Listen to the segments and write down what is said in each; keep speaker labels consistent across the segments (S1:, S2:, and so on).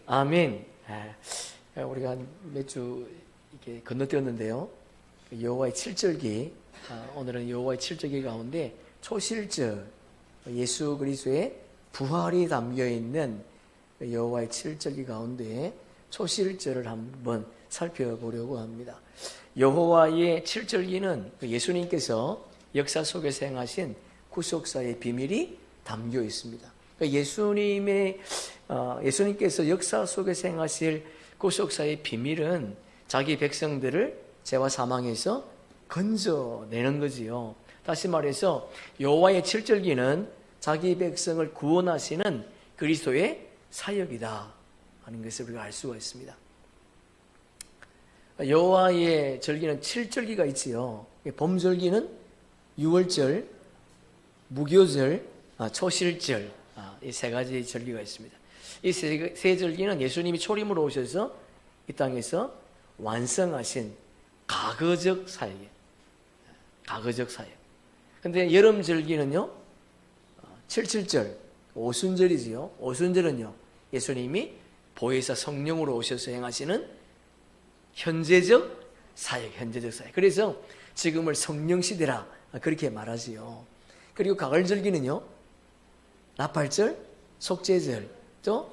S1: 아멘. 우리가 몇 주 이렇게 건너뛰었는데요. 여호와의 칠절기, 오늘은 여호와의 칠절기 가운데 초실절, 예수 그리스도의 부활이 담겨 있는 여호와의 칠절기 가운데 초실절을 한번 살펴보려고 합니다. 여호와의 칠절기는 예수님께서 역사 속에서 행하신 구속사의 비밀이 담겨 있습니다. 예수님께서 역사 속에서 행하실 구속사의 비밀은 자기 백성들을 죄와 사망에서 건져내는 거지요. 다시 말해서 여호와의 칠절기는 자기 백성을 구원하시는 그리스도의 사역이다 하는 것을 우리가 알 수가 있습니다. 여호와의 절기는 7절기가 있지요. 범절기는 유월절, 무교절, 초실절, 이 세 가지 절기가 있습니다. 이 세 절기는 예수님이 초림으로 오셔서 이 땅에서 완성하신 가거적 사역이에요. 가거적 사역. 근데 여름 절기는요, 77절, 오순절이지요. 오순절은요, 예수님이 보혜사 성령으로 오셔서 행하시는 현재적 사역, 현재적 사역. 그래서 지금을 성령 시대라 그렇게 말하지요. 그리고 가을절기는요, 나팔절, 속죄절, 또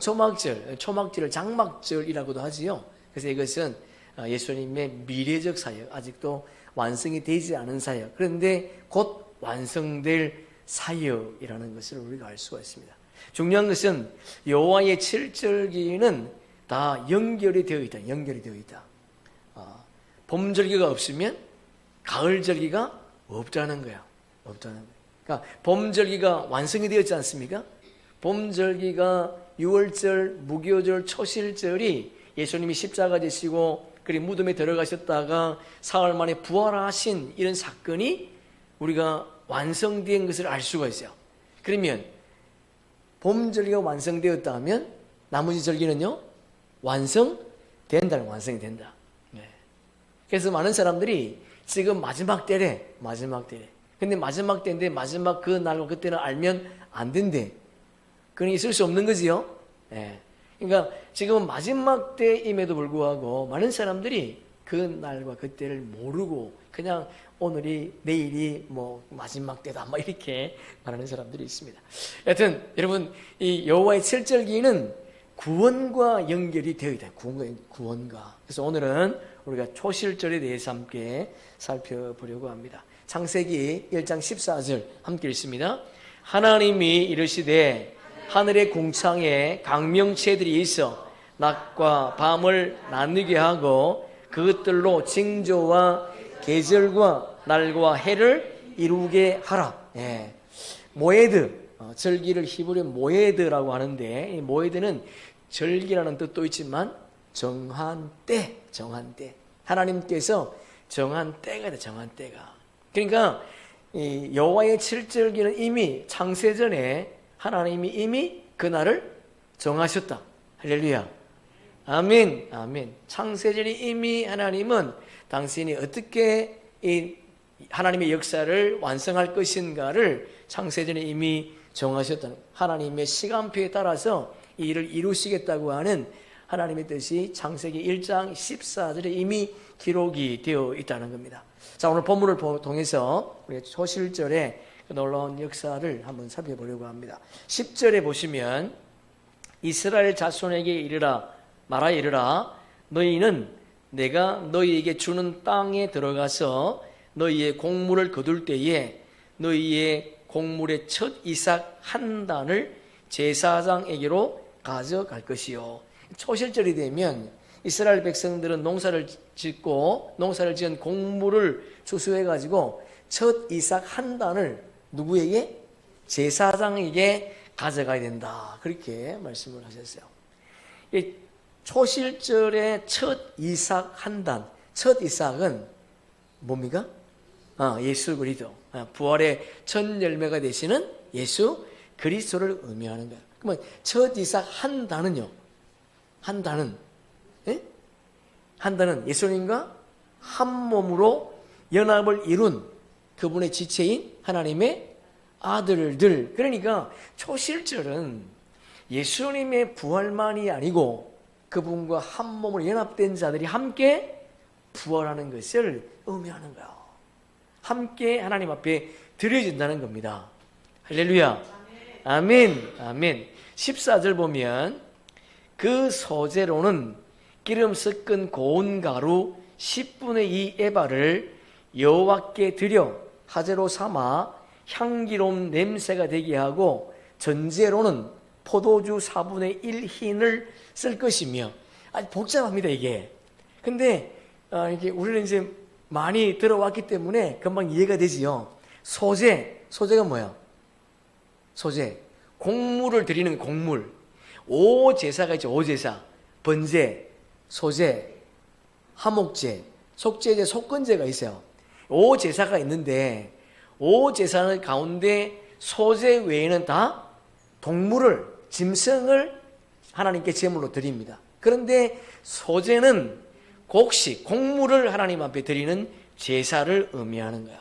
S1: 초막절을 장막절이라고도 하지요. 그래서 이것은 예수님의 미래적 사역, 아직도 완성이 되지 않은 사역, 그런데 곧 완성될 사역이라는 것을 우리가 알 수가 있습니다. 중요한 것은 여호와의 칠절기는 다 연결이 되어 있다. 봄절기가 없으면 가을절기가 없다는 거야. 그러니까 봄절기가 완성이 되었지 않습니까? 봄절기가 유월절, 무교절, 초실절이 예수님이 십자가 지시고 그리고 무덤에 들어가셨다가 사흘 만에 부활하신 이런 사건이 우리가 완성된 것을 알 수가 있어요. 그러면 봄절기가 완성되었다면 나머지 절기는요, 완성이 된다. 네. 그래서 많은 사람들이 지금 마지막 때래. 근데 마지막 때인데 마지막 그 날과 그때는 알면 안 된대. 그건 있을 수 없는 거지요. 네. 그러니까 지금 마지막 때임에도 불구하고 많은 사람들이 그 날과 그때를 모르고 그냥 오늘이 내일이 마지막 때다 이렇게 말하는 사람들이 있습니다. 여하튼 여러분, 이 여호와의 칠절기는 구원과 연결이 되어 있다. 구원과. 그래서 오늘은 우리가 초실절에 대해서 함께 살펴보려고 합니다. 창세기 1장 14절 함께 읽습니다. 하나님이 이르시되 하늘의 궁창에 강명체들이 있어 낮과 밤을 나누게 하고 그것들로 징조와 계절과 날과 해를 이루게 하라. 예. 모에드, 절기를 히브리어 모에드라고 하는데, 이 모에드는 절기라는 뜻도 있지만 정한 때. 하나님께서 정한 때가 돼. 정한 때가. 그러니까 이 여호와의 칠절기는 이미 창세전에 하나님이 이미 그날을 정하셨다. 할렐루야. 아멘. 창세전에 이미 하나님은 당신이 어떻게 이 하나님의 역사를 완성할 것인가를 창세전에 이미 정하셨다는, 하나님의 시간표에 따라서 이 일을 이루시겠다고 하는 하나님의 뜻이 창세기 1장 14절에 이미 기록이 되어 있다는 겁니다. 자, 오늘 본문을 통해서 우리 초실절의 놀라운 역사를 한번 살펴보려고 합니다. 10절에 보시면 이스라엘 자손에게 말하여 이르라 너희는 내가 너희에게 주는 땅에 들어가서 너희의 곡물을 거둘 때에 너희의 곡물의 첫 이삭 한 단을 제사장에게로 가져갈 것이요. 초실절이 되면 이스라엘 백성들은 농사를 지은 곡물을 추수해 가지고 첫 이삭 한 단을 누구에게? 제사장에게 가져가야 된다. 그렇게 말씀을 하셨어요. 이 초실절의 첫 이삭 한 단, 첫 이삭은 뭡니까? 예수 그리스도, 부활의 첫 열매가 되시는 예수 그리스도를 의미하는 거예요. 그러면 첫 이삭 한 단은요? 한 단은 예수님과 한 몸으로 연합을 이룬 그분의 지체인 하나님의 아들들. 그러니까 초실절은 예수님의 부활만이 아니고 그분과 한 몸으로 연합된 자들이 함께 부활하는 것을 의미하는 거예요. 함께 하나님 앞에 드려진다는 겁니다. 할렐루야. 아멘. 아멘. 14절 보면 그 소재로는 기름 섞은 고운 가루 10분의 2 에바를 여호와께 드려 화제로 삼아 향기로운 냄새가 되게 하고 전제로는 포도주 4분의 1 흰을 쓸 것이며, 아주 복잡합니다 이게. 근데 이게 우리는 이제 많이 들어왔기 때문에 금방 이해가 되지요. 소재가 뭐야? 소재, 곡물을 드리는 곡물. 오제사가 있죠. 오제사, 번제, 소제, 화목제, 속제제, 속건제가 있어요. 오제사가 있는데 오제사는 가운데 소제 외에는 다 동물을, 짐승을 하나님께 제물로 드립니다. 그런데 소제는 곡식, 곡물을 하나님 앞에 드리는 제사를 의미하는 거예요.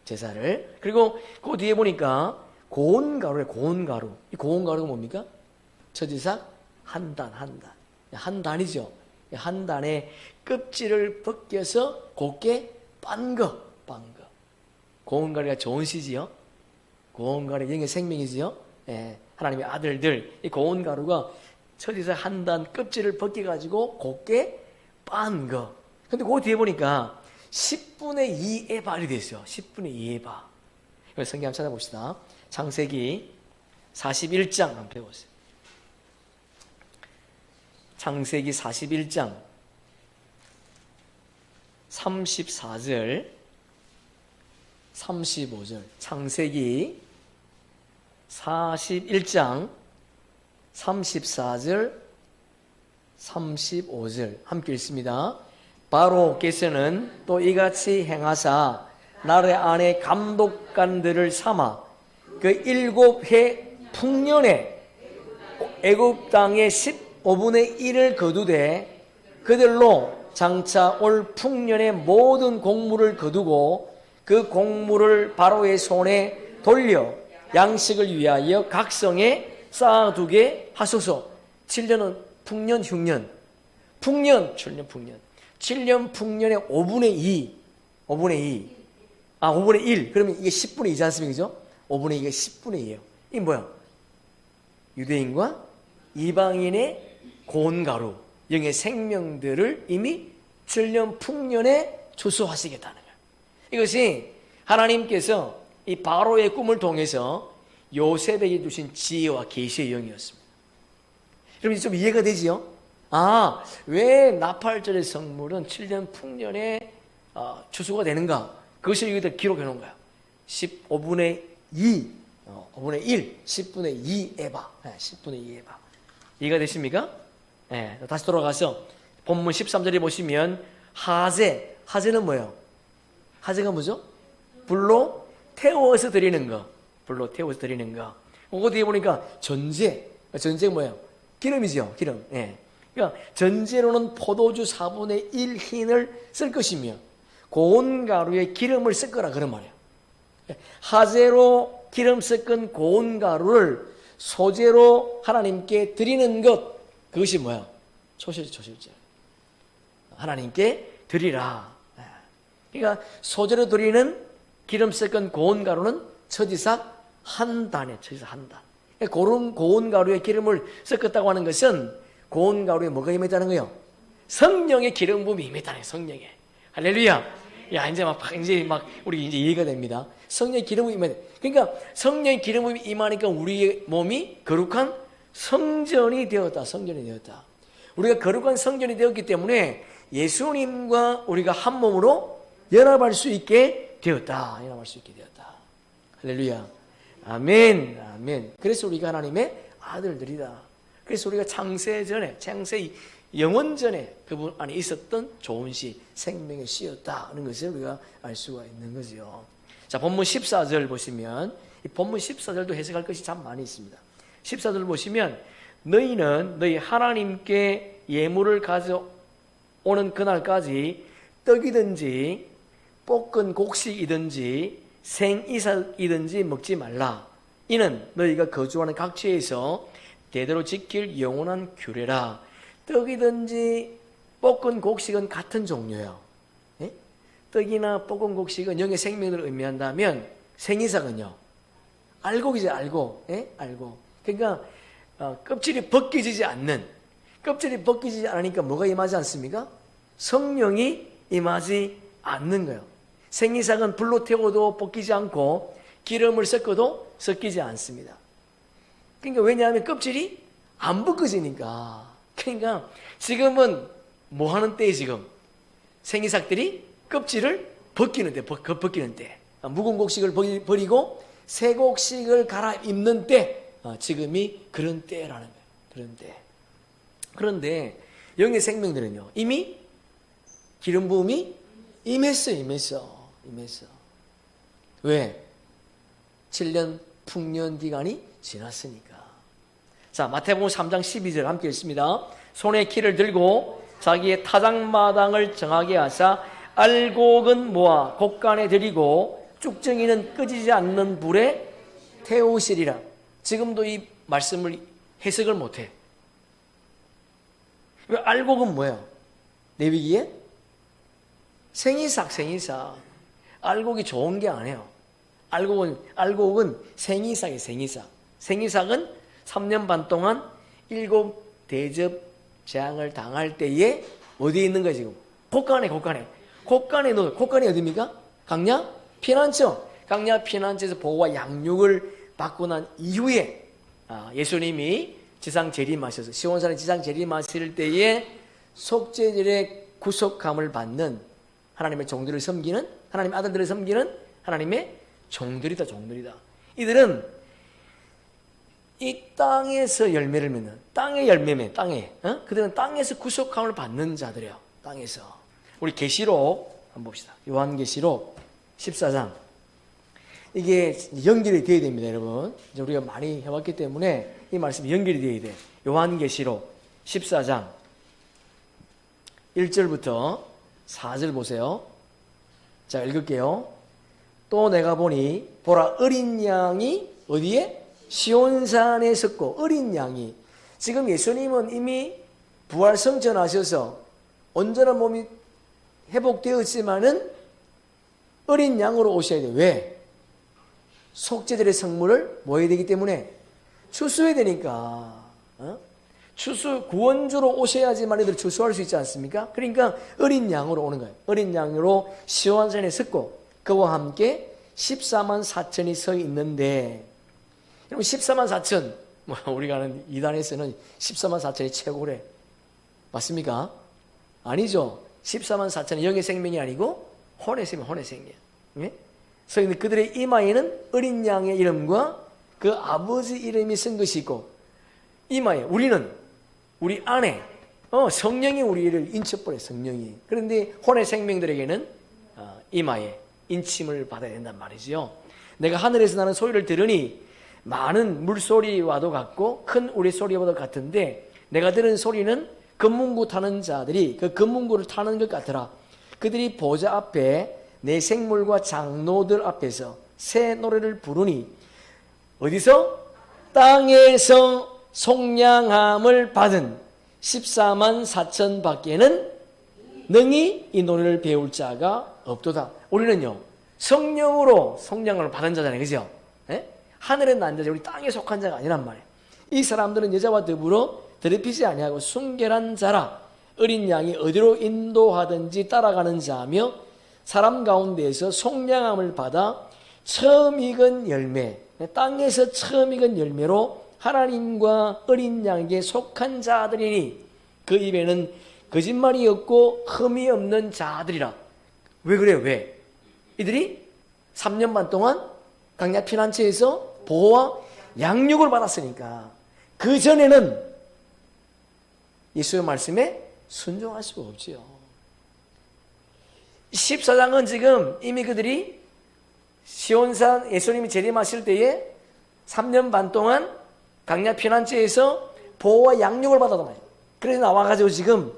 S1: 제사를. 그리고 그 뒤에 보니까 고운 가루예요. 고운 가루. 이 고운 가루가 뭡니까? 처지삭 한 단이죠. 한 단의 껍질을 벗겨서 곱게 빤 거. 고운 가루가 좋은 씨지요. 고운 가루 영의 생명이지요. 예, 하나님의 아들들. 이 고운 가루가 처지삭 한 단 껍질을 벗겨가지고 곱게 빤 거. 근데 그 뒤에 보니까 10분의 2 에바이 되어 있어요. 10분의 2 에바. 이걸 성경 한번 찾아봅시다. 창세기 41장 한번 배워보세요. 창세기 41장 34절 35절. 창세기 41장 34절 35절 함께 읽습니다. 바로께서는 또 이같이 행하사 나라의 안에 감독관들을 삼아 그 7해 풍년에 애굽 땅의 15분의 1을 거두되 그들로 장차 올 풍년의 모든 곡물을 거두고 그 곡물을 바로의 손에 돌려 양식을 위하여 각성에 쌓아두게 하소서. 7년은 풍년, 흉년. 풍년, 7년 풍년. 7년 풍년의 5분의 2. 5분의 1. 그러면 이게 10분의 2지 않습니까? 그죠? 5분의 2가 10분의 2예요. 이게 뭐야? 유대인과 이방인의 고운 가루, 영의 생명들을 이미 7년 풍년에 추수하시겠다는 거예요. 이것이 하나님께서 이 바로의 꿈을 통해서 요셉에게 주신 지혜와 계시의 영이었습니다. 여러분 좀 이해가 되지요? 왜 나팔절의 성물은 7년 풍년에 추수가 되는가? 그것을 여기다 기록해 놓은 거야. 15분의 2, 5분의 1, 10분의 2 에바. 10분의 2 에바. 이해가 되십니까? 네, 다시 돌아가서 본문 13절에 보시면 하제는 뭐예요? 하제가 뭐죠? 불로 태워서 드리는 거. 불로 태워서 드리는 거. 그거 뒤에 보니까 전제가 뭐예요? 기름이죠. 기름. 예. 그러니까 전제로는 포도주 4분의 1 흰을 쓸 것이며 고운 가루에 기름을 쓸 거라 그런 말이에요. 하제로 기름 섞은 고운 가루를 소제로 하나님께 드리는 것, 그것이 뭐야? 초실제. 하나님께 드리라. 그러니까 소제로 드리는 기름 섞은 고운 가루는 처지삭 한 단이에요. 처지삭 한 단. 고운 가루에 기름을 섞었다고 하는 것은 고운 가루에 뭐가 임했다는 거예요? 성령의 기름 부음이 임했다는 거예요. 성령의. 할렐루야. 야, 이제 우리 이제 이해가 됩니다. 성령의 기름 부음이 임했다. 그러니까 성령의 기름 부음이 임하니까 우리의 몸이 거룩한 성전이 되었다. 우리가 거룩한 성전이 되었기 때문에 예수님과 우리가 한 몸으로 연합할 수 있게 되었다. 할렐루야. 아멘. 그래서 우리가 하나님의 아들들이다. 그래서 우리가 창세 영원 전에 그분 안에 있었던 좋은 씨, 생명의 씨였다 하는 것을 우리가 알 수가 있는 거죠. 자, 본문 14절 보시면 이 본문 14절도 해석할 것이 참 많이 있습니다. 14절 보시면 너희는 너희 하나님께 예물을 가져오는 그날까지 떡이든지 볶은 곡식이든지 생이삭이든지 먹지 말라. 이는 너희가 거주하는 각지에서 대대로 지킬 영원한 규례라. 떡이든지 볶은 곡식은 같은 종류예요. 예? 떡이나 볶은 곡식은 영의 생명을 의미한다면 생이삭은요, 알곡이죠, 알곡. 예? 알곡. 그러니까 껍질이 벗겨지지 않으니까 뭐가 임하지 않습니까? 성령이 임하지 않는 거예요. 생이삭은 불로 태워도 벗기지 않고 기름을 섞어도 섞이지 않습니다. 그러니까 왜냐하면 껍질이 안 벗겨지니까. 그러니까 지금은 뭐 하는 때에 지금 생이삭들이 껍질을 벗기는 때, 묵은 곡식을 버리고 새 곡식을 갈아입는 때, 지금이 그런 때라는 거예요. 그런 때. 그런데 영의 생명들은요, 이미 기름 부음이 임했어. 왜? 7년 풍년 기간이 지났으니까. 자, 마태복음 3장 12절 함께 읽습니다. 손에 키를 들고 자기의 타작마당을 정하게 하사 알곡은 모아 곡간에 들이고 쭉정이는 끄지지 않는 불에 태우시리라. 지금도 이 말씀을 해석을 못해. 왜? 알곡은 뭐예요? 레위기에? 생이삭. 알곡이 좋은 게 아니에요. 알곡은 생이삭이에요. 생이삭은 3년 반 동안 7대접 재앙을 당할 때에 어디에 있는 거예요, 지금? 곡간에 어디입니까? 강야 피난처. 강야 피난처에서 보호와 양육을 받고 난 이후에 예수님이 지상 재림하셔서 시온산에 지상 재림하실 때에 속죄절의 구속함을 받는 하나님의 종들을 섬기는, 하나님의 아들들을 섬기는 하나님의 종들이다. 이들은 이 땅에서 열매를 맺는, 땅의 열매매, 그들은 땅에서 구속함을 받는 자들이에요. 땅에서. 우리 계시록 한번 봅시다. 요한계시록 14장. 이게 연결이 되어야 됩니다, 여러분. 이제 우리가 많이 해왔기 때문에 이 말씀이 연결이 되어야 돼. 요한계시록 14장 1절부터 4절 보세요. 자, 읽을게요. 또 내가 보니 보라, 어린 양이 어디에? 시온산에 섰고. 어린 양이, 지금 예수님은 이미 부활성천하셔서 온전한 몸이 회복되었지만은 어린 양으로 오셔야 돼요. 왜? 속죄절의 성물을 뭐 해야 되기 때문에? 추수해야 되니까. 구원주로 오셔야지만 이들 추수할 수 있지 않습니까? 그러니까 어린 양으로 오는 거예요. 어린 양으로 시온산에 섰고 그와 함께 14만 4천이 서 있는데, 여러분 14만 4천, 우리가 아는 이단에서는 14만 4천이 최고래. 맞습니까? 아니죠. 14만 4천은 영의 생명이 아니고 혼의 생명. 예? 서 있는 그들의 이마에는 어린 양의 이름과 그 아버지 이름이 쓴 것이 있고, 이마에 우리 안에 성령이 우리를 인쳐버려요. 성령이. 그런데 혼의 생명들에게는 이마에 인침을 받아야 된단 말이죠. 내가 하늘에서 나는 소리를 들으니 많은 물소리와도 같고 큰 우레소리와도 같은데, 내가 들은 소리는 금문구 타는 자들이 그 금문구를 타는 것 같더라. 그들이 보좌 앞에 내 생물과 장로들 앞에서 새 노래를 부르니, 어디서? 땅에서 속량함을 받은 14만 4천 밖에는 능히 이 노래를 배울 자가 없도다. 우리는요, 성령으로 속량을 받은 자잖아요. 그죠? 예? 하늘에 난 자죠. 우리 땅에 속한 자가 아니란 말이에요. 이 사람들은 여자와 더불어 더럽히지 아니하고 순결한 자라. 어린 양이 어디로 인도하든지 따라가는 자며 사람 가운데에서 속량함을 받아 처음 익은 열매, 땅에서 처음 익은 열매로 하나님과 어린 양에게 속한 자들이니 그 입에는 거짓말이 없고 흠이 없는 자들이라. 왜 그래요? 왜? 이들이 3년 반 동안 강야 피난처에서 보호와 양육을 받았으니까. 그 전에는 예수의 말씀에 순종할 수가 없지요. 14장은 지금 이미 그들이 시온산 예수님이 재림하실 때에 3년 반 동안 강야 피난처에서 보호와 양육을 받았단 말이에요. 그래서 나와가지고 지금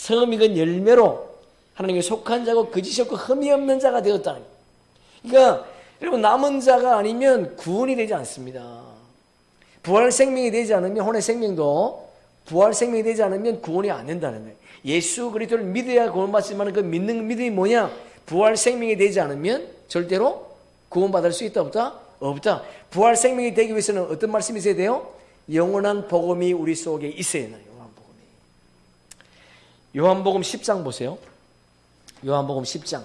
S1: 처음 익은 열매로 하나님께 속한 자고 거짓이 없고 흠이 없는 자가 되었다는 거예요. 그러니까 여러분, 남은 자가 아니면 구원이 되지 않습니다. 부활 생명이 되지 않으면 혼의 생명도 부활 생명이 되지 않으면 구원이 안 된다는 거예요. 예수 그리스도를 믿어야 구원받지만 그 믿는 믿음이 뭐냐? 부활 생명이 되지 않으면 절대로 구원받을 수 있다 없다? 없다. 부활 생명이 되기 위해서는 어떤 말씀이 있어야 돼요? 영원한 복음이 우리 속에 있어야 해요. 요한복음 10장 보세요. 요한복음 10장.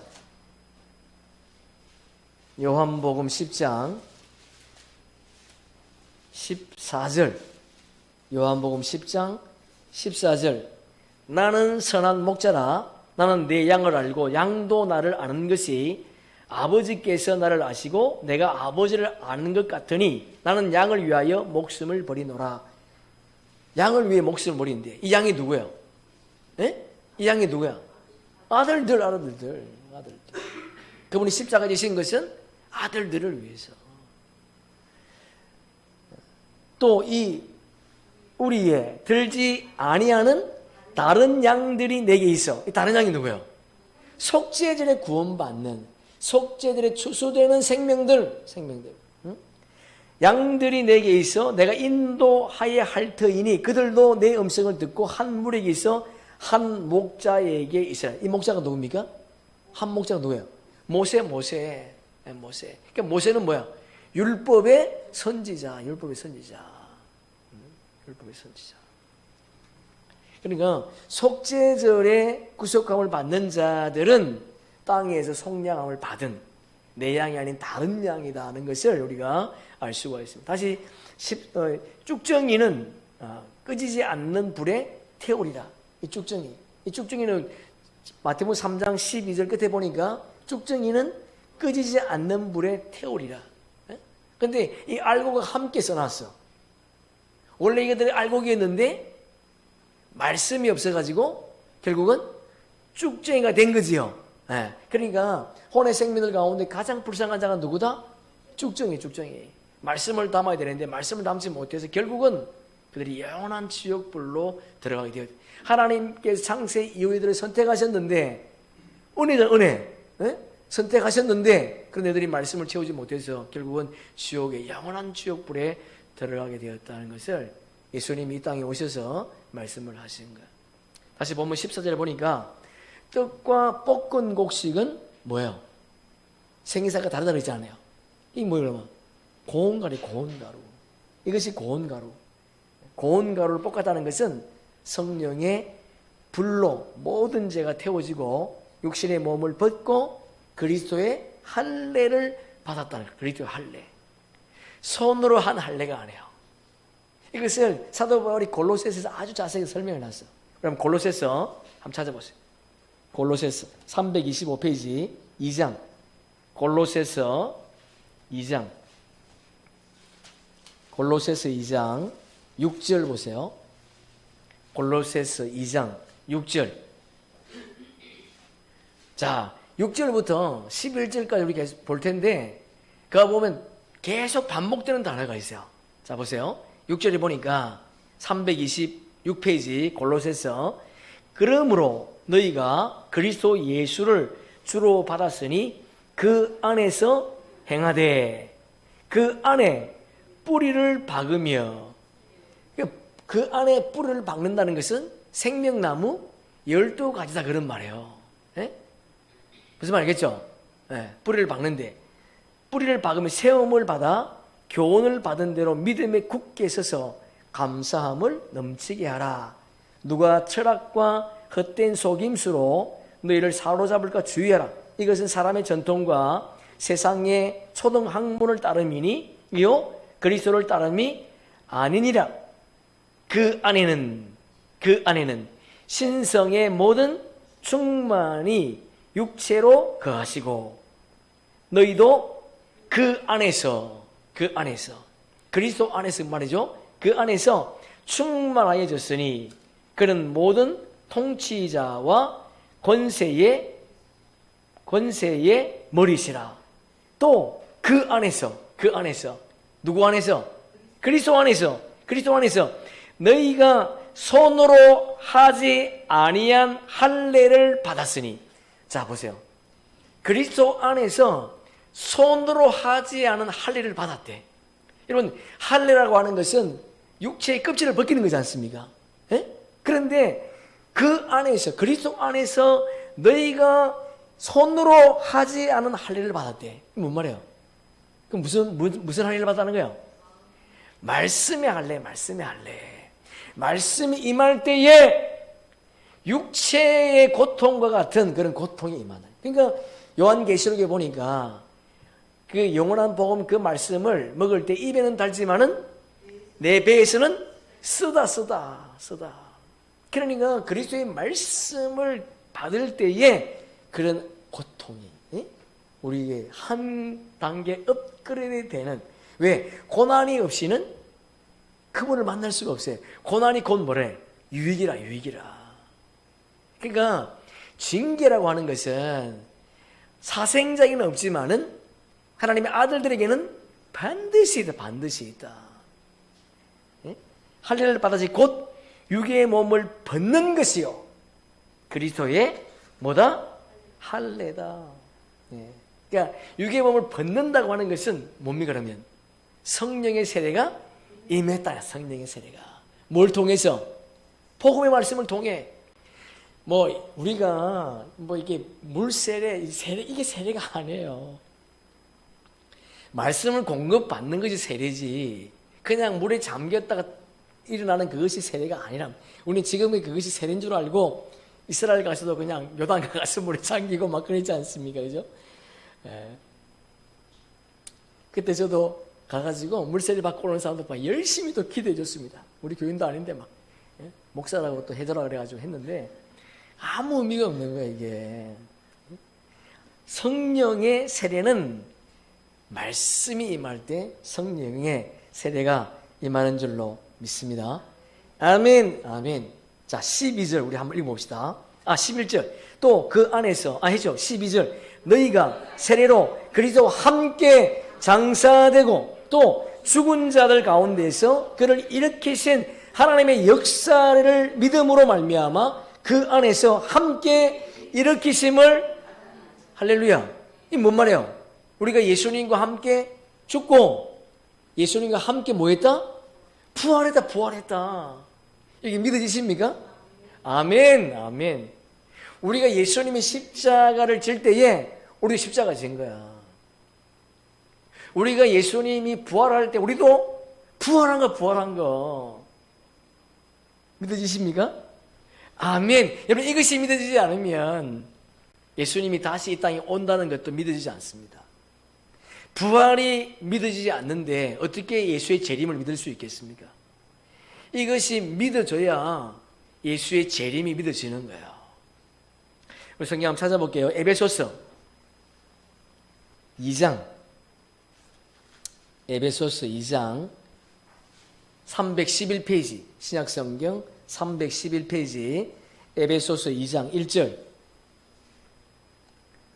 S1: 요한복음 10장 14절. 요한복음 10장 14절. 나는 선한 목자라. 나는 내 양을 알고 양도 나를 아는 것이 아버지께서 나를 아시고 내가 아버지를 아는 것 같으니 나는 양을 위하여 목숨을 버리노라. 양을 위해 목숨을 버리는데 이 양이 누구예요? 예? 이 양이 누구야? 아들들. 그분이 십자가에 지신 것은 아들들을 위해서. 또 이 우리의 들지 아니하는 다른 양들이 내게 있어. 이 다른 양이 누구예요? 속죄절에 구원받는, 속죄절에 추수되는 생명들. 응? 양들이 내게 있어 내가 인도하여 할 터이니 그들도 내 음성을 듣고 한 무리에게 있어 한 목자에게 있어라. 이 목자가 누굽니까? 한 목자가 누구예요? 모세. 그러니까 모세는 뭐야? 율법의 선지자. 그러니까 속죄절에 구속함을 받는 자들은 땅에서 속량함을 받은 내 양이 아닌 다른 양이다 하는 것을 우리가 알 수가 있습니다. 다시 쭉정이는 끄지지 않는 불에 태우리라. 이 쭉정이는 마태복음 3장 12절 끝에 보니까 쭉정이는 끄지지 않는 불에 태우리라. 그런데 이 알곡을 함께 써놨어. 원래 이것들이 알곡이었는데 말씀이 없어가지고 결국은 쭉정이가 된 거지요. 그러니까 혼의 생명들 가운데 가장 불쌍한 자가 누구다? 쭉정이. 말씀을 담아야 되는데 말씀을 담지 못해서 결국은 그들이 영원한 지옥불로 들어가게 되었다. 하나님께서 창세 이후에들을 선택하셨는데 은혜 선택하셨는데 그런 애들이 말씀을 채우지 못해서 결국은 지옥에 영원한 지옥불에 들어가게 되었다는 것을 예수님이 이 땅에 오셔서 말씀을 하신 거예요. 다시 보면 14절에 보니까 떡과 볶은 곡식은 뭐예요? 생이사가 다르다 그러잖아요. 이게 뭐예요 그러면? 고운가루. 이것이 고운가루. 고운가루를 볶았다는 것은 성령의 불로 모든 죄가 태워지고 육신의 몸을 벗고 그리스도의 할례를 받았다는 거예요. 그리스도의 할례. 손으로 한 할례가 아니에요. 이것을 사도 바울이 골로새서에서 아주 자세히 설명을 했어요. 그럼 골로새서 한번 찾아보세요. 골로새서 325페이지 2장. 골로새서 2장. 골로새서 2장 6절 보세요. 골로새서 2장 6절. 자, 6절부터 11절까지 우리 계속 볼 텐데 그거 보면 계속 반복되는 단어가 있어요. 자, 보세요. 6절에 보니까 326페이지 골로새서 그러므로 너희가 그리스도 예수를 주로 받았으니 그 안에서 행하되 그 안에 뿌리를 박으며 그 안에 뿌리를 박는다는 것은 생명나무 12가지다 그런 말이에요. 무슨 말이겠죠? 뿌리를 박는데 뿌리를 박으며 세움을 받아 교훈을 받은 대로 믿음에 굳게 서서 감사함을 넘치게 하라. 누가 철학과 헛된 속임수로 너희를 사로잡을까 주의하라. 이것은 사람의 전통과 세상의 초등학문을 따름이니 이요 그리스도를 따름이 아니니라. 그 안에는 신성의 모든 충만이 육체로 거하시고 너희도 그 안에서 그리스도 안에서 말이죠. 그 안에서 충만하여졌으니 그는 모든 통치자와 권세의 머리시라. 또 그 안에서 누구 안에서? 그리스도 안에서 너희가 손으로 하지 아니한 할례를 받았으니. 자, 보세요. 그리스도 안에서 손으로 하지 않은 할례를 받았대. 여러분, 할례라고 하는 것은 육체의 껍질을 벗기는 거지 않습니까? 예? 그런데 그 안에서, 그리스도 안에서 너희가 손으로 하지 않은 할례를 받았대. 뭔 말이에요? 그럼 무슨 할례를 받았다는 거예요? 말씀의 할례, 말씀의 할례. 말씀이 임할 때에 육체의 고통과 같은 그런 고통이 임하는. 그러니까 요한계시록에 보니까 그 영원한 복음 그 말씀을 먹을 때 입에는 달지만은 내 배에서는 쓰다. 그러니까 그리스도의 말씀을 받을 때에 그런 고통이 우리에게 한 단계 업그레이드 되는. 왜? 고난이 없이는 그분을 만날 수가 없어요. 고난이 곧 뭐래? 유익이라. 그러니까 징계라고 하는 것은 사생자에게는 없지만은 하나님의 아들들에게는 반드시 있다. 할례를 받아지 곧 육의 몸을 벗는 것이요 그리스도의 뭐다? 할례다. 그러니까 육의 몸을 벗는다고 하는 것은 뭡니까 그러면? 성령의 세례가 임했다. 성령의 세례가 뭘 통해서? 복음의 말씀을 통해. 우리가 이게 물세례, 이게 세례가 아니에요. 말씀을 공급받는 것이 세례지. 그냥 물에 잠겼다가 일어나는 그것이 세례가 아니라. 우리는 지금의 그것이 세례인 줄 알고 이스라엘 가서도 그냥 요단 가서 물에 잠기고 막 그러지 않습니까? 그죠? 그때 저도 가가지고 물세례 받고 오는 사람들 막 열심히 또 기도해 줬습니다. 우리 교인도 아닌데 막 목사라고 또 해줘라 그래가지고 했는데 아무 의미가 없는 거예요. 이게 성령의 세례는 말씀이 임할 때 성령의 세례가 임하는 줄로 믿습니다. 아멘. 자, 12절 우리 한번 읽어봅시다. 11절 또 그 안에서 했죠. 12절 너희가 세례로 그리스도와 함께 장사되고 또 죽은 자들 가운데서 그를 일으키신 하나님의 역사를 믿음으로 말미암아 그 안에서 함께 일으키심을. 할렐루야. 이 뭔 말이에요? 우리가 예수님과 함께 죽고 예수님과 함께 뭐 했다? 부활했다. 이게 믿어지십니까? 아멘. 우리가 예수님의 십자가를 질 때에 우리 십자가 진 거야. 우리가 예수님이 부활할 때 우리도 부활한 거. 믿어지십니까? 아멘. 여러분, 이것이 믿어지지 않으면 예수님이 다시 이 땅에 온다는 것도 믿어지지 않습니다. 부활이 믿어지지 않는데 어떻게 예수의 재림을 믿을 수 있겠습니까? 이것이 믿어져야 예수의 재림이 믿어지는 거예요. 우리 성경 한번 찾아볼게요. 에베소서 2장 311페이지 신약성경 311페이지 에베소서 2장 1절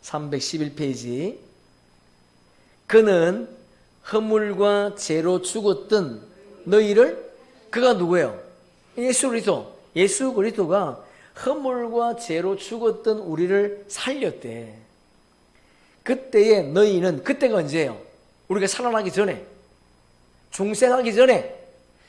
S1: 311페이지 그는 허물과 죄로 죽었던 너희를 그가 누구예요? 예수 그리스도가 허물과 죄로 죽었던 우리를 살렸대. 그때에 너희는 그때가 언제예요? 우리가 살아나기 전에 중생하기 전에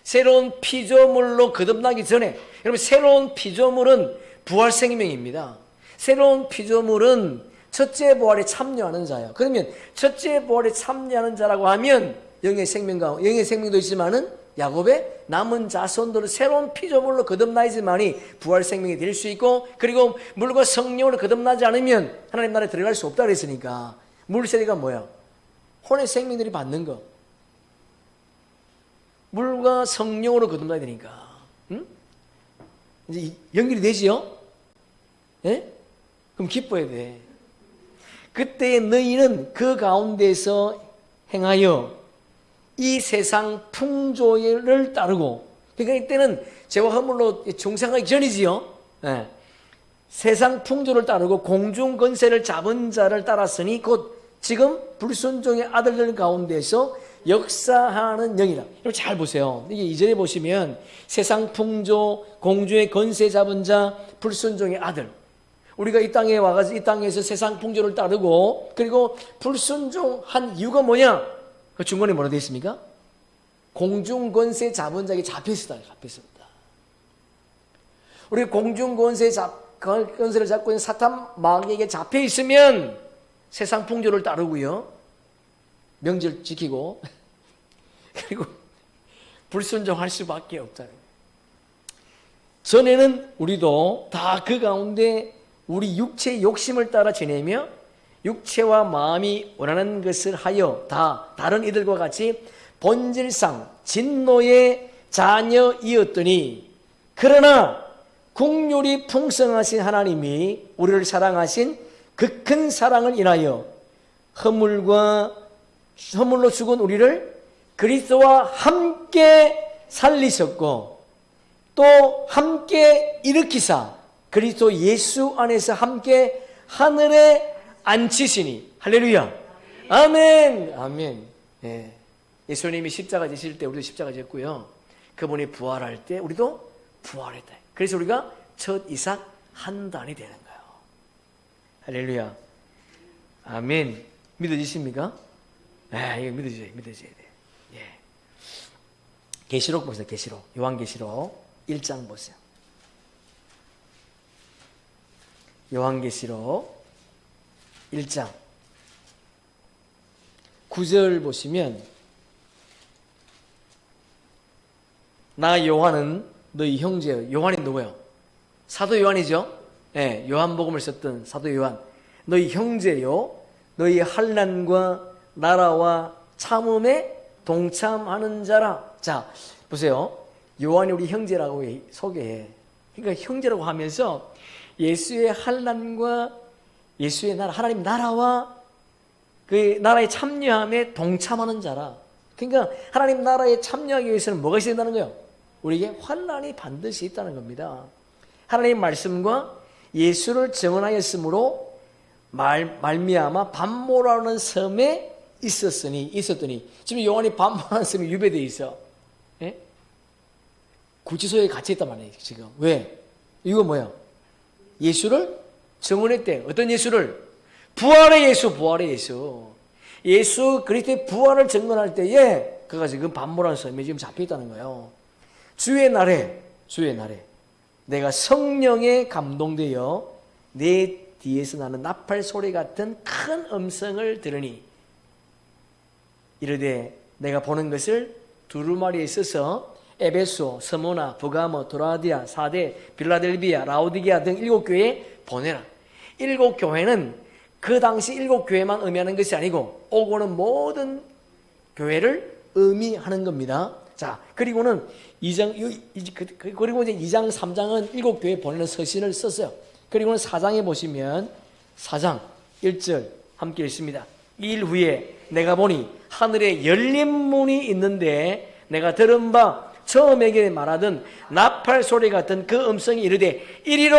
S1: 새로운 피조물로 거듭나기 전에. 여러분 새로운 피조물은 부활 생명입니다. 새로운 피조물은 첫째 부활에 참여하는 자예요. 그러면 첫째 부활에 참여하는 자라고 하면 영의 생명도 있지만은 야곱의 남은 자손들은 새로운 피조물로 거듭나야지만이 부활 생명이 될 수 있고, 그리고 물과 성령으로 거듭나지 않으면 하나님 나라에 들어갈 수 없다 그랬으니까 물세례가 뭐야? 혼의 생명들이 받는 거. 물과 성령으로 거듭나야 되니까. 응? 이제 연결이 되지요? 예? 그럼 기뻐야 돼. 그때 너희는 그 가운데서 행하여 이 세상 풍조를 따르고, 그러니까 이때는 죄와 허물로 중생하기 전이지요. 예. 세상 풍조를 따르고 공중 권세를 잡은 자를 따랐으니 곧 지금 불순종의 아들들 가운데서 역사하는 영이라. 여러분 잘 보세요. 이게 2절에 보시면 세상 풍조, 공중의 권세 잡은 자, 불순종의 아들. 우리가 이 땅에 와가지고 이 땅에서 세상 풍조를 따르고 그리고 불순종한 이유가 뭐냐? 그 중간에 뭐라 되어 있습니까? 공중 권세 잡은 자에게 잡혔습니다. 우리 공중 권세를 잡고 있는 사탄 마귀에게 잡혀 있으면 세상 풍조를 따르고요, 명절 지키고 그리고 불순종할 수밖에 없다. 전에는 우리도 다 그 가운데 우리 육체의 욕심을 따라 지내며 육체와 마음이 원하는 것을 하여 다 다른 이들과 같이 본질상 진노의 자녀이었더니, 그러나 국률이 풍성하신 하나님이 우리를 사랑하신 그 큰 사랑을 인하여 허물로 죽은 우리를 그리스도와 함께 살리셨고 또 함께 일으키사 그리스도 예수 안에서 함께 하늘에 앉히시니. 할렐루야. 아멘. 아멘. 예. 예수님이 십자가 지실 때 우리도 십자가 졌고요, 그분이 부활할 때 우리도 부활했다. 그래서 우리가 첫 이삭 한 단이 되는 거예요. 할렐루야. 아멘. 믿어지십니까? 네, 이거 믿어져야 돼. 예. 계시록 보세요. 계시록. 요한계시록 1장 보세요. 요한계시록 1장 9절 보시면, 나 요한은 너희 형제, 요한이 누구예요? 사도 요한이죠. 네, 요한복음을 썼던 사도 요한. 너희 형제요, 너희 환난과 나라와 참음에 동참하는 자라. 자, 보세요. 요한이 우리 형제라고 소개해. 그러니까 형제라고 하면서 예수의 환난과 예수의 나라, 하나님 나라와 그 나라에 참여함에 동참하는 자라. 그러니까 하나님 나라에 참여하기 위해서는 뭐가 있어야 된다는 거예요? 우리에게 환난이 반드시 있다는 겁니다. 하나님 말씀과 예수를 증언하였으므로 말미암아 반모라는 섬에 있었더니, 지금 요한이 반모라는 섬에 유배되어 있어. 예? 구치소에 갇혀 있단 말이에요 지금. 왜? 이거 뭐야? 예수를 증언했대. 어떤 예수를? 부활의 예수. 예수 그리스도의 부활을 증언할 때에 그가 지금 반모라는 섬에 지금 잡혀 있다는 거예요. 주의 날에 내가 성령에 감동되어 내 뒤에서 나는 나팔 소리 같은 큰 음성을 들으니, 이르되 내가 보는 것을 두루마리에 있어서 에베소, 스무나, 부가모, 도라디아, 사데, 빌라델비아, 라오디게아 등 7교회에 보내라. 7교회는 그 당시 7교회만 의미하는 것이 아니고 오고는 모든 교회를 의미하는 겁니다. 자, 그리고는 2장 3장은 7교회에 보내는 서신을 썼어요. 그리고는 4장에 보시면 4장 1절 함께 읽습니다. 이 일 후에 내가 보니 하늘에 열린 문이 있는데, 내가 들은 바 처음에게 말하던 나팔 소리 같은 그 음성이 이르되 이리로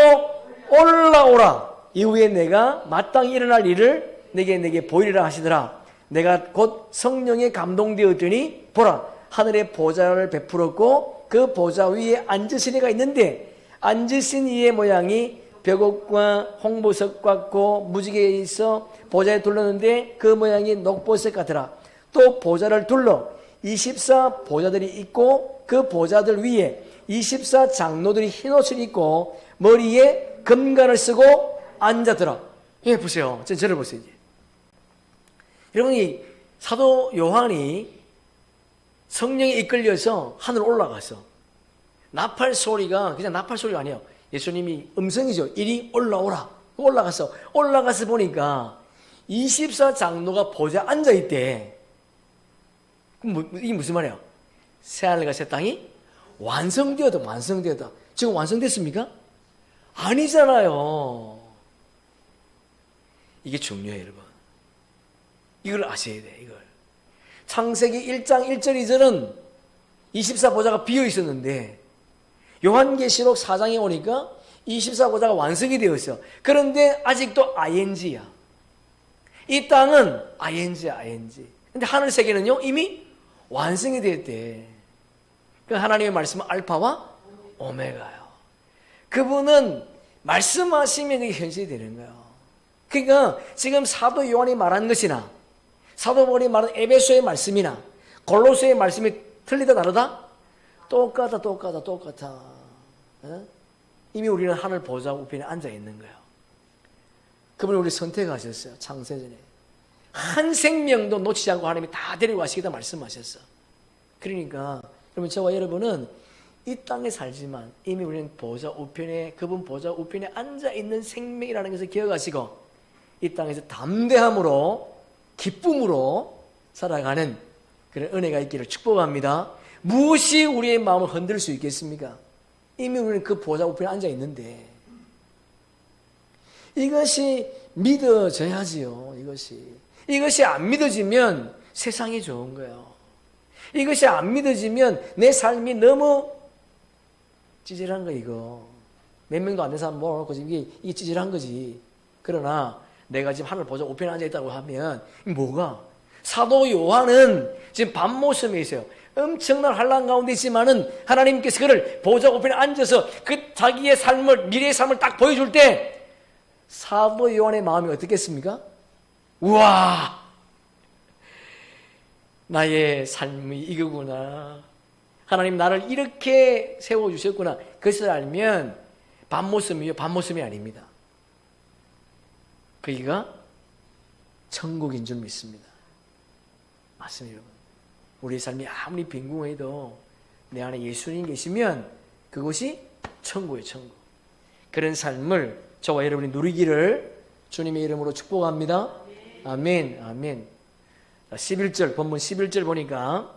S1: 올라오라. 이후에 내가 마땅히 일어날 일을 내게 보이리라 하시더라. 내가 곧 성령에 감동되었더니 보라, 하늘에 보좌를 베풀었고 그 보좌 위에 앉으신 이가 있는데, 앉으신 이의 모양이 벽옥과 홍보석 같고 무지개에 있어 보좌에 둘렀는데 그 모양이 녹보석 같더라. 또 보좌를 둘러 24 보좌들이 있고 그 보좌들 위에 24 장로들이 흰옷을 입고 머리에 금관을 쓰고 앉았더라. 예, 보세요. 저를 보세요. 이제. 여러분, 이 사도 요한이 성령에 이끌려서 하늘 올라가서 나팔 소리가 그냥 나팔 소리가 아니에요. 예수님이 음성이죠. 이리 올라오라. 올라가서 보니까 24 장로가 보좌에 앉아있대. 그럼 이게 무슨 말이에요? 새하늘과 새 땅이 완성되었다. 지금 완성됐습니까? 아니잖아요. 이게 중요해요, 여러분. 이걸 아셔야 돼, 이걸. 창세기 1장 1절 2절은 24보좌가 비어 있었는데, 요한계시록 4장에 오니까 24보좌가 완성이 되어 있어. 그런데 아직도 ing야. 이 땅은 ing야, ing. 근데 하늘 세계는요, 이미 완성이 되었대. 그 하나님의 말씀은 알파와 오메가요. 그분은 말씀하시면 그게 현실이 되는 거예요. 그러니까 지금 사도 요한이 말한 것이나 사도 바울이 말한 에베소의 말씀이나 골로새의 말씀이 틀리다 다르다? 똑같아. 어? 이미 우리는 하늘 보좌 우편에 앉아 있는 거예요. 그분이 우리 선택하셨어요. 창세전에. 한 생명도 놓치지 않고 하나님이 다 데리고 가시겠다 말씀하셨어. 그러니까 여러분, 저와 여러분은 이 땅에 살지만 이미 우리는 보좌 우편에, 그분 보좌 우편에 앉아 있는 생명이라는 것을 기억하시고 이 땅에서 담대함으로 기쁨으로 살아가는 그런 은혜가 있기를 축복합니다. 무엇이 우리의 마음을 흔들 수 있겠습니까? 이미 우리는 그 보좌 우편에 앉아 있는데 이것이 믿어져야지요. 이것이 안 믿어지면 세상이 좋은 거예요. 이것이 안 믿어지면 내 삶이 너무 찌질한 거. 이거 몇 명도 안 된 사람 모아놓고 지금 이게 찌질한 거지. 그러나 내가 지금 하늘 보좌 우편에 앉아 있다고 하면 뭐가? 사도 요한은 지금 밤모섬에 있어요. 엄청난 환난 가운데 있지만은 하나님께서 그를 보좌 우편에 앉아서 그 자기의 삶을, 미래의 삶을 딱 보여줄 때 사도 요한의 마음이 어떻겠습니까? 우와, 나의 삶이 이거구나. 하나님 나를 이렇게 세워주셨구나. 그것을 알면 밤모섬이 아닙니다. 거기가 천국인 줄 믿습니다. 맞습니다, 여러분. 우리의 삶이 아무리 빈궁해도 내 안에 예수님 계시면 그것이 천국이에요, 천국. 그런 삶을 저와 여러분이 누리기를 주님의 이름으로 축복합니다. 아멘, 아멘. 11절, 본문 11절 보니까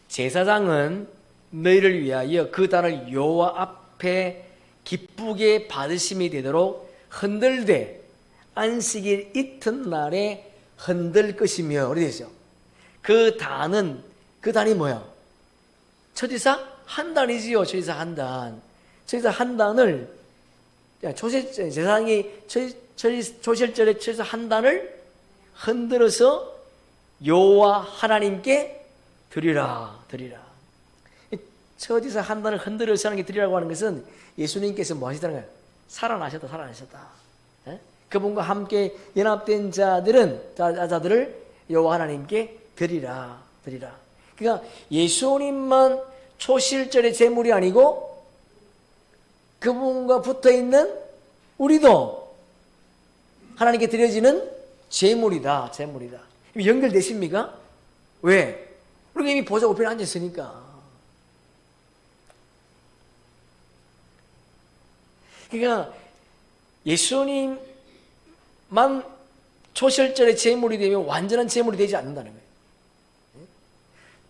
S1: 제사장은 너희를 위하여 그 단을 여호와 앞에 기쁘게 받으심이 되도록 흔들되 안식일 이튿날에 흔들 것이며, 어디 되죠? 그 단이 뭐야? 처지사 한 단이지요. 처지사 한 단. 처지사 한 단을 제사장이 조실절에 처지사 한 단을 흔들어서 여호와 하나님께 드리라. 처지사 한 단을 흔들어서 하나님께 드리라고 하는 것은 예수님께서 뭐 하시다는 거예요? 살아나셨다. 그분과 함께 연합된 자들을 여호와 하나님께 드리라. 그러니까 예수님만 초실절의 제물이 아니고 그분과 붙어있는 우리도 하나님께 드려지는 제물이다. 연결되십니까? 왜? 우리가 이미 보좌 우편에 앉았으니까. 그러니까 예수님만 초실절의 제물이 되면 완전한 제물이 되지 않는다는 거예요.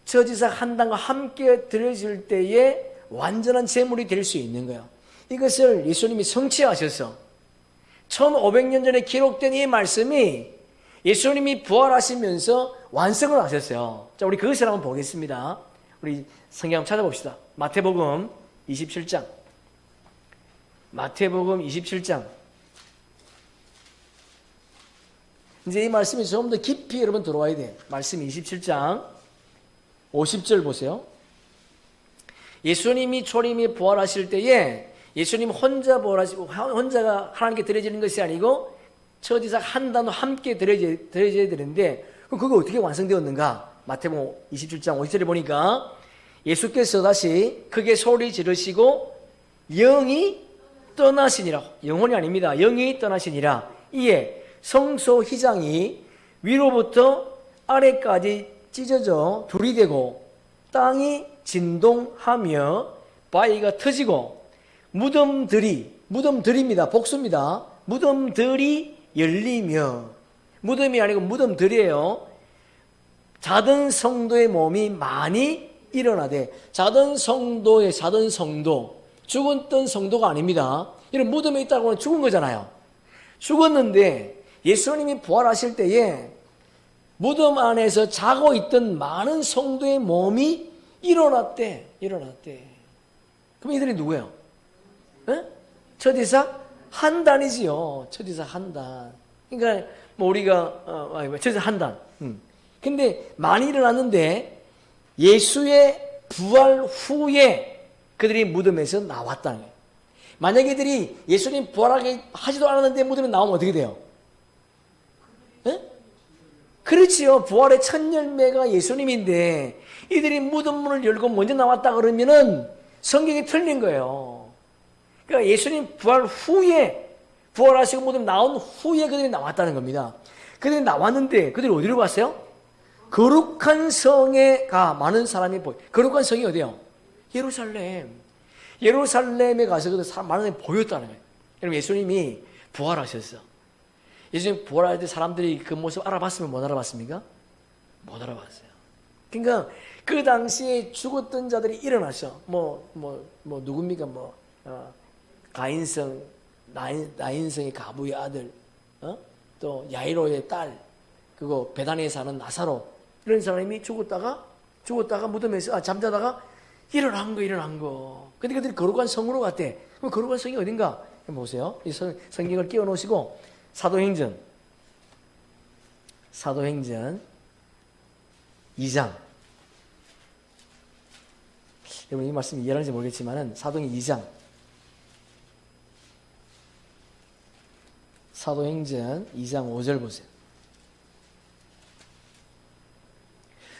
S1: 처지사 한 단과 함께 드려질 때에 완전한 제물이 될 수 있는 거예요. 이것을 예수님이 성취하셔서 1500년 전에 기록된 이 말씀이 예수님이 부활하시면서 완성을 하셨어요. 자, 우리 그것을 한번 보겠습니다. 우리 성경 한번 찾아봅시다. 마태복음 27장. 이제 이 말씀이 좀 더 깊이 여러분 들어와야 돼요. 말씀 27장 50절 보세요. 예수님이 초림이 부활하실 때에 예수님 혼자 부활하시고 혼자가 하나님께 드려지는 것이 아니고 처지사 한 단도 함께 드려져야 되는데 그거 어떻게 완성되었는가? 마태복음 27장 50절에 보니까 예수께서 다시 크게 소리 지르시고 영이 떠나시니라. 영혼이 아닙니다. 영이 떠나시니라. 이에 성소 휘장이 위로부터 아래까지 찢어져 둘이 되고 땅이 진동하며 바위가 터지고 무덤들입니다. 복수입니다. 무덤들이 열리며, 무덤이 아니고 무덤들이에요. 자던 성도의 몸이 많이 일어나되, 자던 성도, 죽었던 성도가 아닙니다. 이런 무덤에 있다고 하면 죽은 거잖아요. 죽었는데 예수님이 부활하실 때에 무덤 안에서 자고 있던 많은 성도의 몸이 일어났대. 그럼 이들이 누구예요? 처지사 한 단이지요. 처지사 한 단. 그러니까 뭐 우리가 처지사 한 단. 근데 많이 일어났는데 예수의 부활 후에 그들이 무덤에서 나왔다는 거예요. 만약에 이들이 예수님 부활하게 하지도 않았는데 무덤에 나오면 어떻게 돼요? 그렇지요. 부활의 첫 열매가 예수님인데 이들이 무덤 문을 열고 먼저 나왔다 그러면은 성경이 틀린 거예요. 그러니까 예수님 부활 후에, 부활하시고 무덤 나온 후에 그들이 나왔다는 겁니다. 그들이 나왔는데 그들이 어디로 갔어요? 거룩한 성에 가 많은 사람이 보여. 거룩한 성이 어디요? 예루살렘. 예루살렘에 가서 그들 많은 사람이 보였다는 거예요. 여러분, 예수님이 부활하셨어. 예수님 부활할 때 사람들이 그 모습 알아봤으면 못 알아봤습니까? 못 알아봤어요. 그러니까 그 당시에 죽었던 자들이 일어나셔. 누굽니까? 가인성, 나인성의 가부의 아들, 또 야이로의 딸, 그리고 베다니에 사는 나사로, 이런 사람이 죽었다가 무덤에서 잠자다가 일어난 거. 근데 그들이 거룩한 성으로 갔대. 그럼 거룩한 성이 어딘가? 보세요. 이 성경을 끼워 놓으시고 사도행전 2장. 여러분, 이 말씀이 이해하는지 모르겠지만은 사도행전 2장 5절 보세요.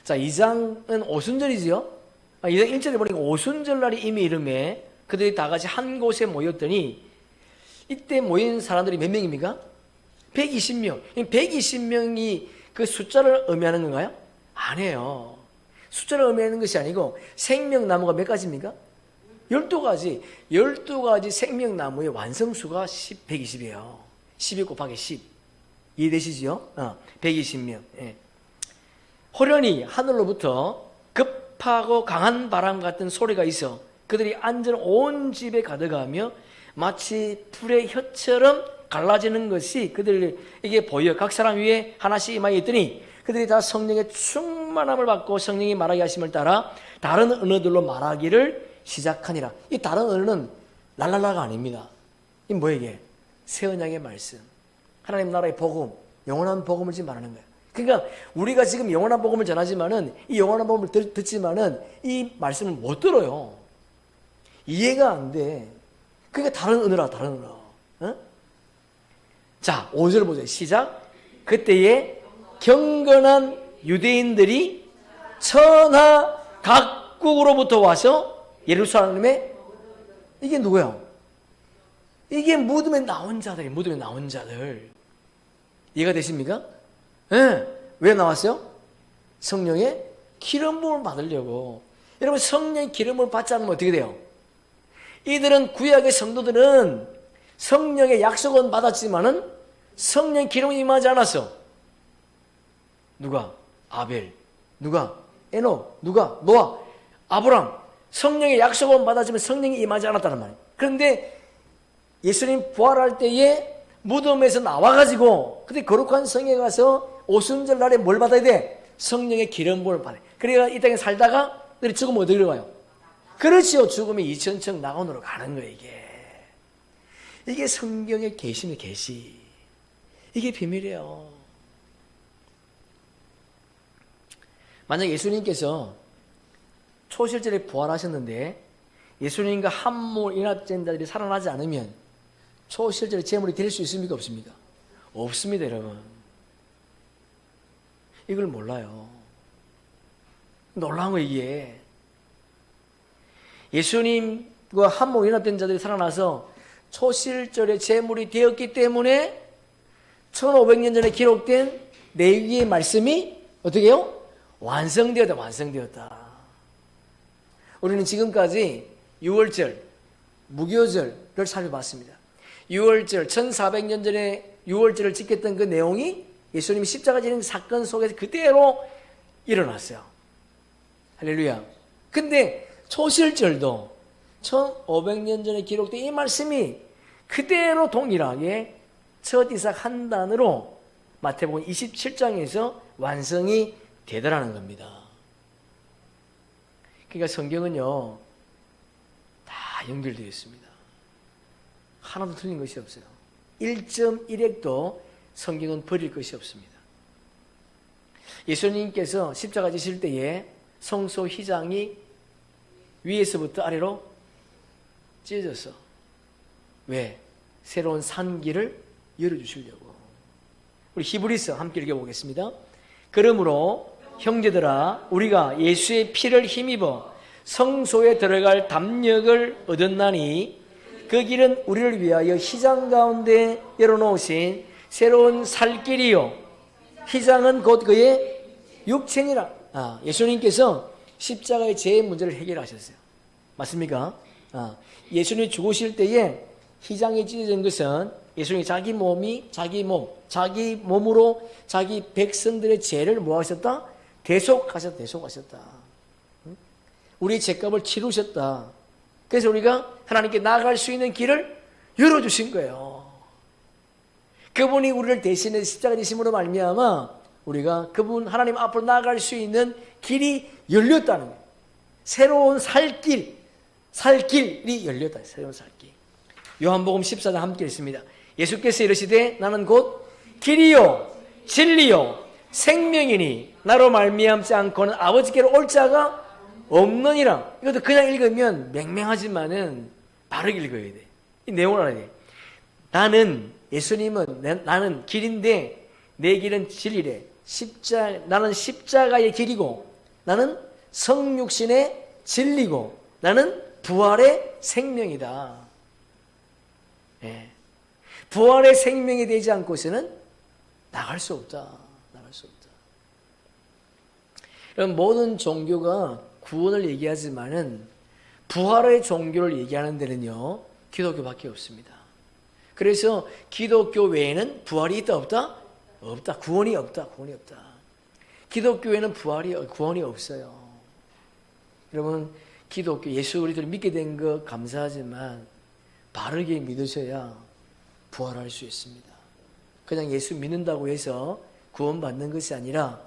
S1: 자, 2장은 오순절이지요. 2장 1절에 보니까 오순절날이 이미 이름에 그들이 다 같이 한 곳에 모였더니, 이때 모인 사람들이 몇 명입니까? 120명. 120명이 그 숫자를 의미하는 건가요? 아니에요. 숫자를 의미하는 것이 아니고 생명나무가 몇 가지입니까? 12가지. 12가지 생명나무의 완성수가 120이에요. 12 곱하기 10. 이해되시죠? 120명. 예. 호련히 하늘로부터 급하고 강한 바람 같은 소리가 있어 그들이 앉은 온 집에 가득하며 마치 풀의 혀처럼 갈라지는 것이 그들에게 보여 각 사람 위에 하나씩 임하여 있더니 그들이 다 성령의 충만함을 받고 성령이 말하게 하심을 따라 다른 언어들로 말하기를 시작하니라. 이 다른 언어는 랄랄라가 아닙니다. 이 뭐에게? 새 언약의 말씀, 하나님 나라의 복음, 영원한 복음을 지금 말하는 거예요. 그러니까 우리가 지금 영원한 복음을 전하지만은, 이 영원한 복음을 듣지만은 이 말씀을 못 들어요. 이해가 안 돼. 그러니까 다른 언어라, 다른 언어. 자, 5절 보세요. 시작. 그때에 경건한 유대인들이 천하 각국으로부터 와서 예루살렘에, 이게 누구예요? 이게 무덤에 나온 자들이에요. 무덤에 나온 자들. 이해가 되십니까? 네. 왜 나왔어요? 성령의 기름 부음을 받으려고. 여러분, 성령의 기름을 받지 않으면 어떻게 돼요? 이들은, 구약의 성도들은 성령의 약속은 받았지만은 성령의 기름이 임하지 않았어. 누가? 아벨. 누가? 에녹. 누가? 노아. 아브람. 성령의 약속은 받았지만 성령이 임하지 않았다는 말이에요. 그런데 예수님 부활할 때에 무덤에서 나와가지고 그때 거룩한 성에 가서 오순절 날에 뭘 받아야 돼? 성령의 기름 부음을 받아야 돼. 그러니까 이 땅에 살다가 죽으면 어디로 가요? 그렇지요. 죽음이 이천청 낙원으로 가는 거예요. 이게 성경의 계시입니다. 계시. 이게 비밀이에요. 만약 예수님께서 초실절에 부활하셨는데 예수님과 한몸 인합된 자들이 살아나지 않으면 초실절에 제물이 될 수 있습니까? 없습니까? 없습니다, 여러분. 이걸 몰라요. 놀라운 거 이게. 예수님과 한몸 인합된 자들이 살아나서 초실절에 제물이 되었기 때문에 1500년 전에 기록된 레위기의 말씀이 어떻게 해요? 완성되었다. 우리는 지금까지 6월절, 무교절을 살펴봤습니다. 6월절, 1400년 전에 6월절을 지켰던 그 내용이 예수님이 십자가 지는 사건 속에서 그대로 일어났어요. 할렐루야. 근데 초실절도 1500년 전에 기록된 이 말씀이 그대로 동일하게 첫 이삭 한 단으로 마태복음 27장에서 완성이 되더라는 겁니다. 그러니까 성경은요, 다 연결되어 있습니다. 하나도 틀린 것이 없어요. 1.1핵도 성경은 버릴 것이 없습니다. 예수님께서 십자가 지실 때에 성소 휘장이 위에서부터 아래로 찢어졌어. 왜? 새로운 산길을 열어주시려고. 우리 히브리서 함께 읽어보겠습니다. 그러므로 형제들아 우리가 예수의 피를 힘입어 성소에 들어갈 담력을 얻었나니 그 길은 우리를 위하여 휘장 가운데 열어놓으신 새로운 살 길이요 휘장은 곧 그의 육체니라. 예수님께서 십자가의 죄의 문제를 해결하셨어요. 맞습니까? 예수님이 죽으실 때에 휘장이 찢어진 것은 예수님이 자기 몸으로 자기 백성들의 죄를 뭐 하셨다? 대속하셨다. 우리 죄값을 치르셨다. 그래서 우리가 하나님께 나아갈 수 있는 길을 열어주신 거예요. 그분이 우리를 대신해 십자가 되심으로 말미암아 우리가 그분 하나님 앞으로 나아갈 수 있는 길이 열렸다는 거예요. 새로운 살길이 열렸다. 새로운 살길. 요한복음 14장 함께 읽습니다. 예수께서 이르시되 나는 곧 길이요 진리요 생명이니 나로 말미암지 않고는 아버지께로 올 자가 없느니라. 이것도 그냥 읽으면 맹맹하지만은 바르게 읽어야 돼. 이 내용을 알아야 돼. 나는 길인데 내 길은 진리래. 나는 십자가의 길이고 나는 성육신의 진리고 나는 부활의 생명이다. 예. 부활의 생명이 되지 않고서는 나갈 수 없다. 그럼 모든 종교가 구원을 얘기하지만은 부활의 종교를 얘기하는 데는요 기독교밖에 없습니다. 그래서 기독교 외에는 부활이 있다 없다? 없다. 구원이 없다. 기독교에는 구원이 없어요. 여러분 기독교 예수 그리스도를 믿게 된 거 감사하지만 바르게 믿으셔야 부활할 수 있습니다. 그냥 예수 믿는다고 해서 구원받는 것이 아니라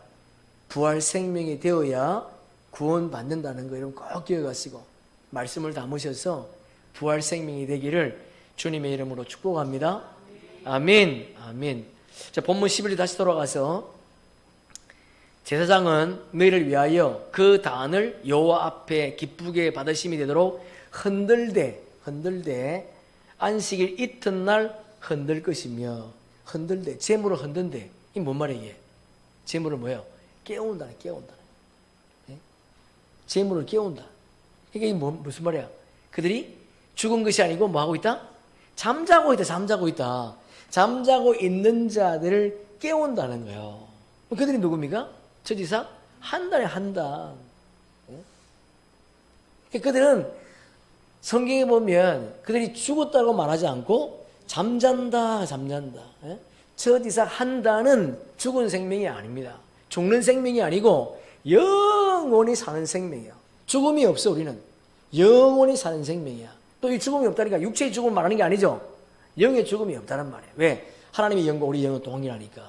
S1: 부활 생명이 되어야 구원받는다는 거 여러분 꼭 기억하시고 말씀을 담으셔서 부활 생명이 되기를 주님의 이름으로 축복합니다. 아멘. 자, 본문 11절 다시 돌아가서 제사장은 너희를 위하여 그 단을 여호와 앞에 기쁘게 받으심이 되도록 흔들되 안식일 이튿날 흔들 것이며 재물을 흔든대. 이게 뭔 말이에요? 이게? 재물을 뭐예요? 깨운다. 재물을 깨운다. 이게 무슨 말이야? 그들이 죽은 것이 아니고 뭐 하고 있다? 잠자고 있다. 잠자고 있는 자들을 깨운다는 거예요. 그들이 누굽니까? 처지사 한 달에 한 단. 그들은 성경에 보면 그들이 죽었다고 말하지 않고 잠잔다. 처지사 한 단은 죽은 생명이 아닙니다. 죽는 생명이 아니고 영원히 사는 생명이야. 죽음이 없어. 우리는 영원히 사는 생명이야. 또 이 죽음이 없다니까 육체의 죽음을 말하는 게 아니죠. 영의 죽음이 없다는 말이에요. 왜? 하나님의 영과 우리 영은 동일하니까.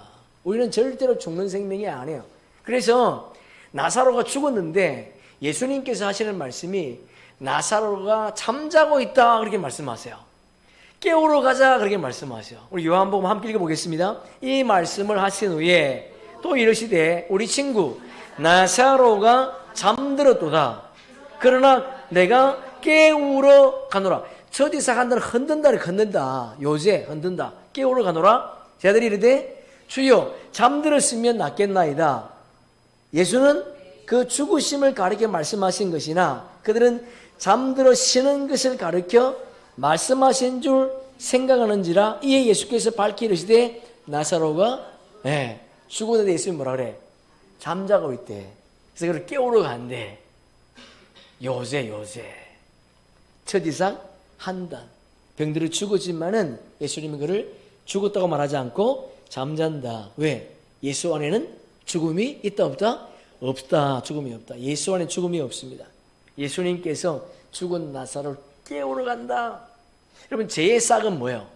S1: 우리는 절대로 죽는 생명이 아니에요. 그래서 나사로가 죽었는데 예수님께서 하시는 말씀이 나사로가 잠자고 있다 그렇게 말씀하세요. 깨우러 가자 그렇게 말씀하세요. 우리 요한복음 함께 읽어보겠습니다. 이 말씀을 하신 후에 또 이르시되 우리 친구 나사로가 잠들었도다. 그러나 내가 깨우러 가노라. 처지사 한 달을 흔든다. 요새 흔든다. 깨우러 가노라. 제자들이 이르되 주여 잠들었으면 낫겠나이다. 예수는 그 죽으심을 가리켜 말씀하신 것이나 그들은 잠들어 쉬는 것을 가리켜 말씀하신 줄 생각하는지라. 이에 예수께서 밝히 이르시되 나사로가 죽었는데 예수님이 뭐라 그래? 잠자고 있대. 그래서 그를 깨우러 간대. 요새 처지상 한단. 병들어 죽었지만은 예수님은 그를 죽었다고 말하지 않고 잠잔다. 왜? 예수 안에는 죽음이 있다 없다? 없다. 죽음이 없다. 예수 안에 죽음이 없습니다. 예수님께서 죽은 나사로를 깨우러 간다. 여러분 죄의 싹은 뭐예요?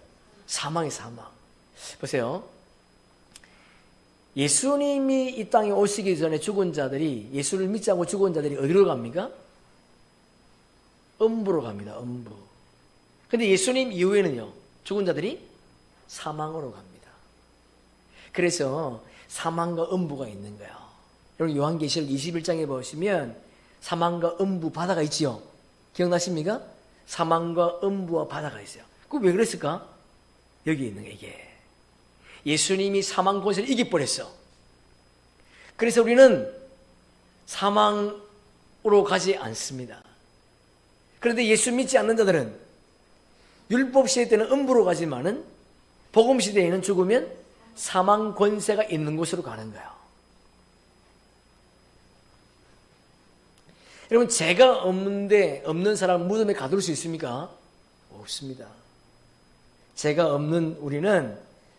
S1: 사망의 사망. 보세요. 예수님이 이 땅에 오시기 전에 죽은 자들이 예수를 믿지 않고 죽은 자들이 어디로 갑니까? 음부로 갑니다. 음부. 근데 예수님 이후에는요. 죽은 자들이 사망으로 갑니다. 그래서 사망과 음부가 있는 거예요. 여러분 요한계시록 21장에 보시면 사망과 음부 바다가 있지요. 기억나십니까? 사망과 음부와 바다가 있어요. 그 왜 그랬을까? 여기 있는 게 이게. 예수님이 사망 권세를 이겨버렸어. 그래서 우리는 사망으로 가지 않습니다. 그런데 예수 믿지 않는 자들은 율법 시대 때는 음부로 가지만은 복음 시대에는 죽으면 사망 권세가 있는 곳으로 가는 거예요. 여러분, 죄가 없는 사람 무덤에 가둘 수 있습니까? 없습니다. 죄가 없는 우리는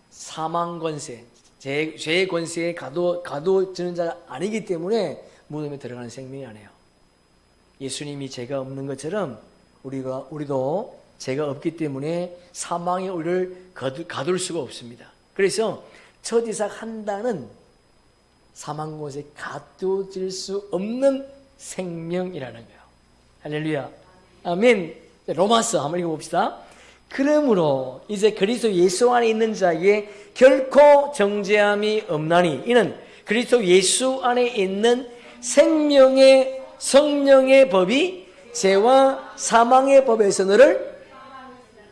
S1: 사망 권세, 죄의 권세에 가둬지는 자가 아니기 때문에 무덤에 들어가는 생명이 아니에요. 예수님이 죄가 없는 것처럼 우리도 죄가 없기 때문에 사망에 우리를 가둘 수가 없습니다. 그래서 첫 이삭 한 단은 사망 곳에 가둬질 수 없는 생명이라는 거예요. 할렐루야. 아멘. 로마서 한번 읽어봅시다. 그러므로 이제 그리스도 예수 안에 있는 자에게 결코 정죄함이 없나니 이는 그리스도 예수 안에 있는 생명의 성령의 법이 죄와 사망의 법에서 너를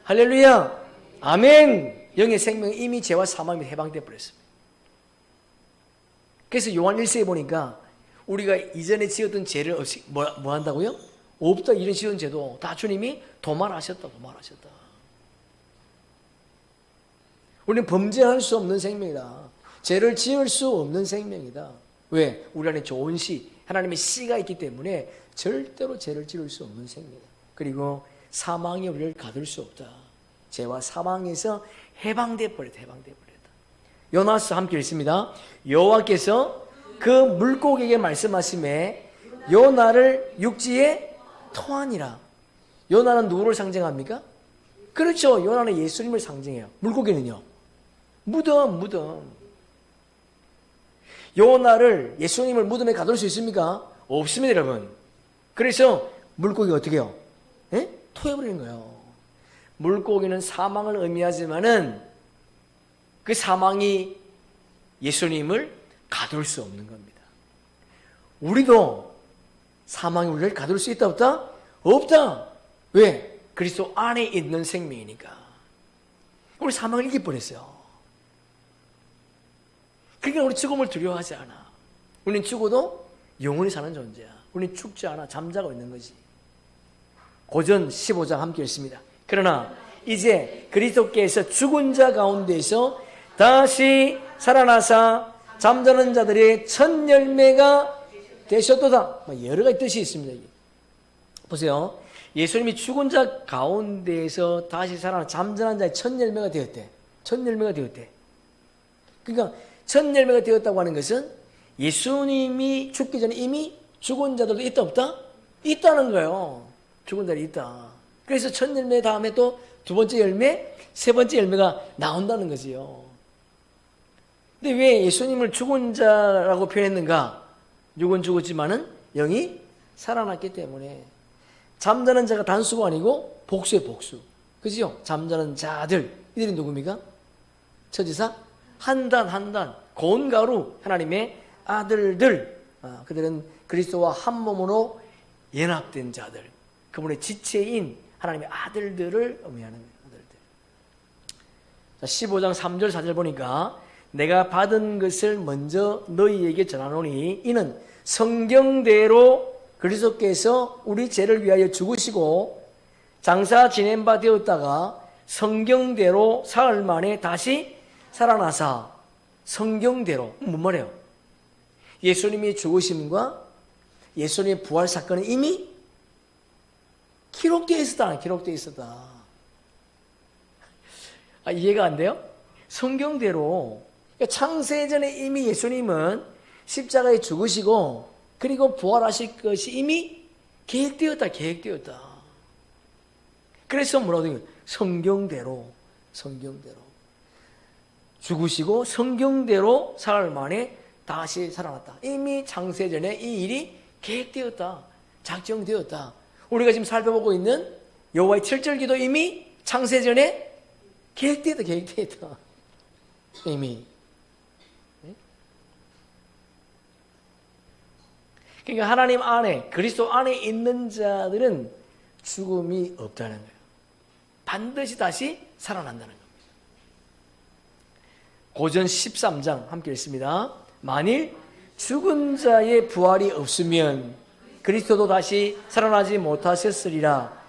S1: 할렐루야. 아멘. 영의 생명이 이미 죄와 사망에 해방되어 버렸습니다. 그래서 요한 1세에 보니까 우리가 이전에 지었던 죄를 없이 뭐 한다고요? 없다. 이런 지은 죄도 다 주님이 도말하셨다. 우리는 범죄할 수 없는 생명이다. 죄를 지을 수 없는 생명이다. 왜? 우리 안에 좋은 씨, 하나님의 씨가 있기 때문에 절대로 죄를 지을 수 없는 생명이다. 그리고 사망이 우리를 가둘 수 없다. 죄와 사망에서 해방되어 버렸다. 요나서 함께 읽습니다. 여호와께서 그 물고기에게 말씀하시매 요나를 육지에 토하니라. 요나는 누구를 상징합니까? 그렇죠. 요나는 예수님을 상징해요. 물고기는요? 무덤. 요나를, 예수님을 무덤에 가둘 수 있습니까? 없습니다, 여러분. 그래서 물고기가 어떻게 해요? 토해버리는 거예요. 물고기는 사망을 의미하지만은 그 사망이 예수님을 가둘 수 없는 겁니다. 우리도 사망이 우리를 가둘 수 있다 없다? 없다. 왜? 그리스도 안에 있는 생명이니까. 우리 사망을 이겨버렸어요. 그러니까 우리 죽음을 두려워하지 않아. 우리는 죽어도 영원히 사는 존재야. 우리는 죽지 않아. 잠자고 있는 거지. 고전 15장 함께 읽습니다. 그러나 이제 그리스도께서 죽은 자 가운데서 다시 살아나사 잠자는 자들의 첫 열매가 되셨도다. 여러 가지 뜻이 있습니다. 보세요. 예수님이 죽은 자 가운데에서 다시 살아나 잠자는 자의 첫 열매가 되었대. 그러니까 첫 열매가 되었다고 하는 것은 예수님이 죽기 전에 이미 죽은 자들도 있다 없다? 있다는 거예요. 죽은 자들이 있다. 그래서 첫 열매 다음에 또 두 번째 열매, 세 번째 열매가 나온다는 거지요. 근데 왜 예수님을 죽은 자라고 표현했는가? 육은 죽었지만은 영이 살아났기 때문에 잠자는 자가 단수가 아니고 복수의 복수. 그죠? 잠자는 자들. 이들이 누굽니까? 처지사 한 단 고운 가루 하나님의 아들들. 그들은 그리스도와 한 몸으로 연합된 자들. 그분의 지체인 하나님의 아들들을 의미하는 아들들. 자, 15장 3절 4절 보니까 내가 받은 것을 먼저 너희에게 전하노니 이는 성경대로 그리스도께서 우리 죄를 위하여 죽으시고 장사 지낸 바 되었다가 성경대로 사흘 만에 다시 살아나사. 성경대로 뭔 말이에요? 예수님이 죽으심과 예수님의 부활 사건은 이미 기록되어 있었다. 이해가 안 돼요? 성경대로 창세전에 이미 예수님은 십자가에 죽으시고 그리고 부활하실 것이 이미 계획되었다. 그래서 뭐라고 해요? 성경대로 죽으시고 성경대로 사흘 만에 다시 살아났다. 이미 창세전에 이 일이 계획되었다. 작정되었다. 우리가 지금 살펴보고 있는 여호와의 7절기도 이미 창세전에 계획되었다. 이미. 그러니까 하나님 안에, 그리스도 안에 있는 자들은 죽음이 없다는 거예요. 반드시 다시 살아난다는 겁니다. 고전 13장 함께 읽습니다. 만일 죽은 자의 부활이 없으면 그리스도도 다시 살아나지 못하셨으리라.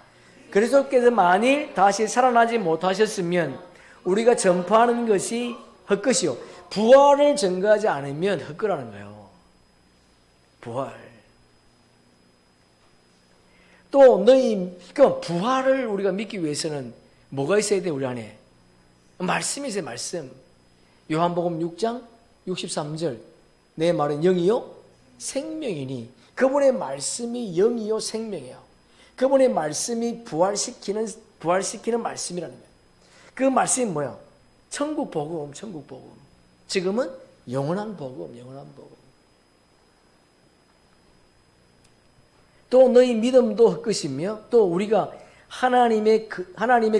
S1: 그리스도께서 만일 다시 살아나지 못하셨으면 우리가 전파하는 것이 헛것이요, 부활을 증거하지 않으면 헛거라는 거예요. 부활. 또 너희, 그 부활을 우리가 믿기 위해서는 뭐가 있어야 돼? 우리 안에 말씀이 있어요. 말씀. 요한복음 6장 63절, 내 말은 영이요 생명이니. 그분의 말씀이 영이요 생명이에요. 그분의 말씀이 부활시키는 말씀이라는 거예요. 그 말씀이 뭐야? 천국 복음, 천국 복음. 지금은 영원한 복음, 영원한 복음. 또 너희 믿음도 헛것이며, 또 우리가 하나님의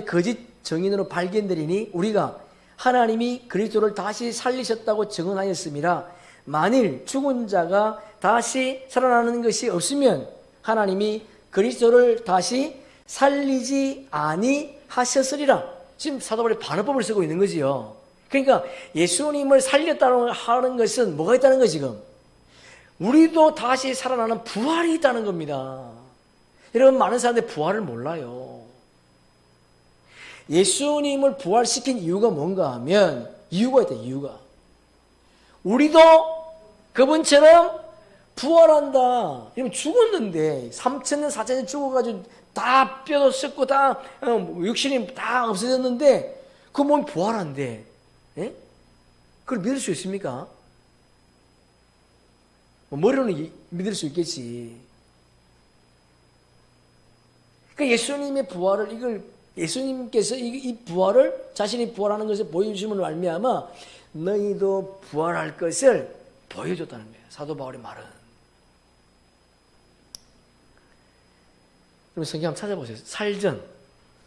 S1: 거짓 정인으로 발견되리니 우리가 하나님이 그리스도를 다시 살리셨다고 증언하였습니다. 만일 죽은 자가 다시 살아나는 것이 없으면 하나님이 그리스도를 다시 살리지 아니하셨으리라. 지금 사도 바울이 반어법을 쓰고 있는 거지요. 그러니까 예수님을 살렸다는 하는 것은 뭐가 있다는 거예요, 지금? 우리도 다시 살아나는 부활이 있다는 겁니다. 여러분, 많은 사람들이 부활을 몰라요. 예수님을 부활시킨 이유가 뭔가 하면, 이유가 있다, 이유가. 우리도 그분처럼 부활한다. 이러면 죽었는데 3,000년 4,000년 죽어가지고 다 뼈도 썩고 다 육신이 다 없어졌는데 그 몸이 부활한대. 예? 그걸 믿을 수 있습니까? 머리로는 믿을 수 있겠지. 그러니까 예수님의 부활을, 이걸 예수님께서 이 부활을, 자신이 부활하는 것을 보여주심으로 말미암아 너희도 부활할 것을 보여줬다는 거예요. 사도 바울의 말은. 그럼 성경 한번 찾아보세요. 살전,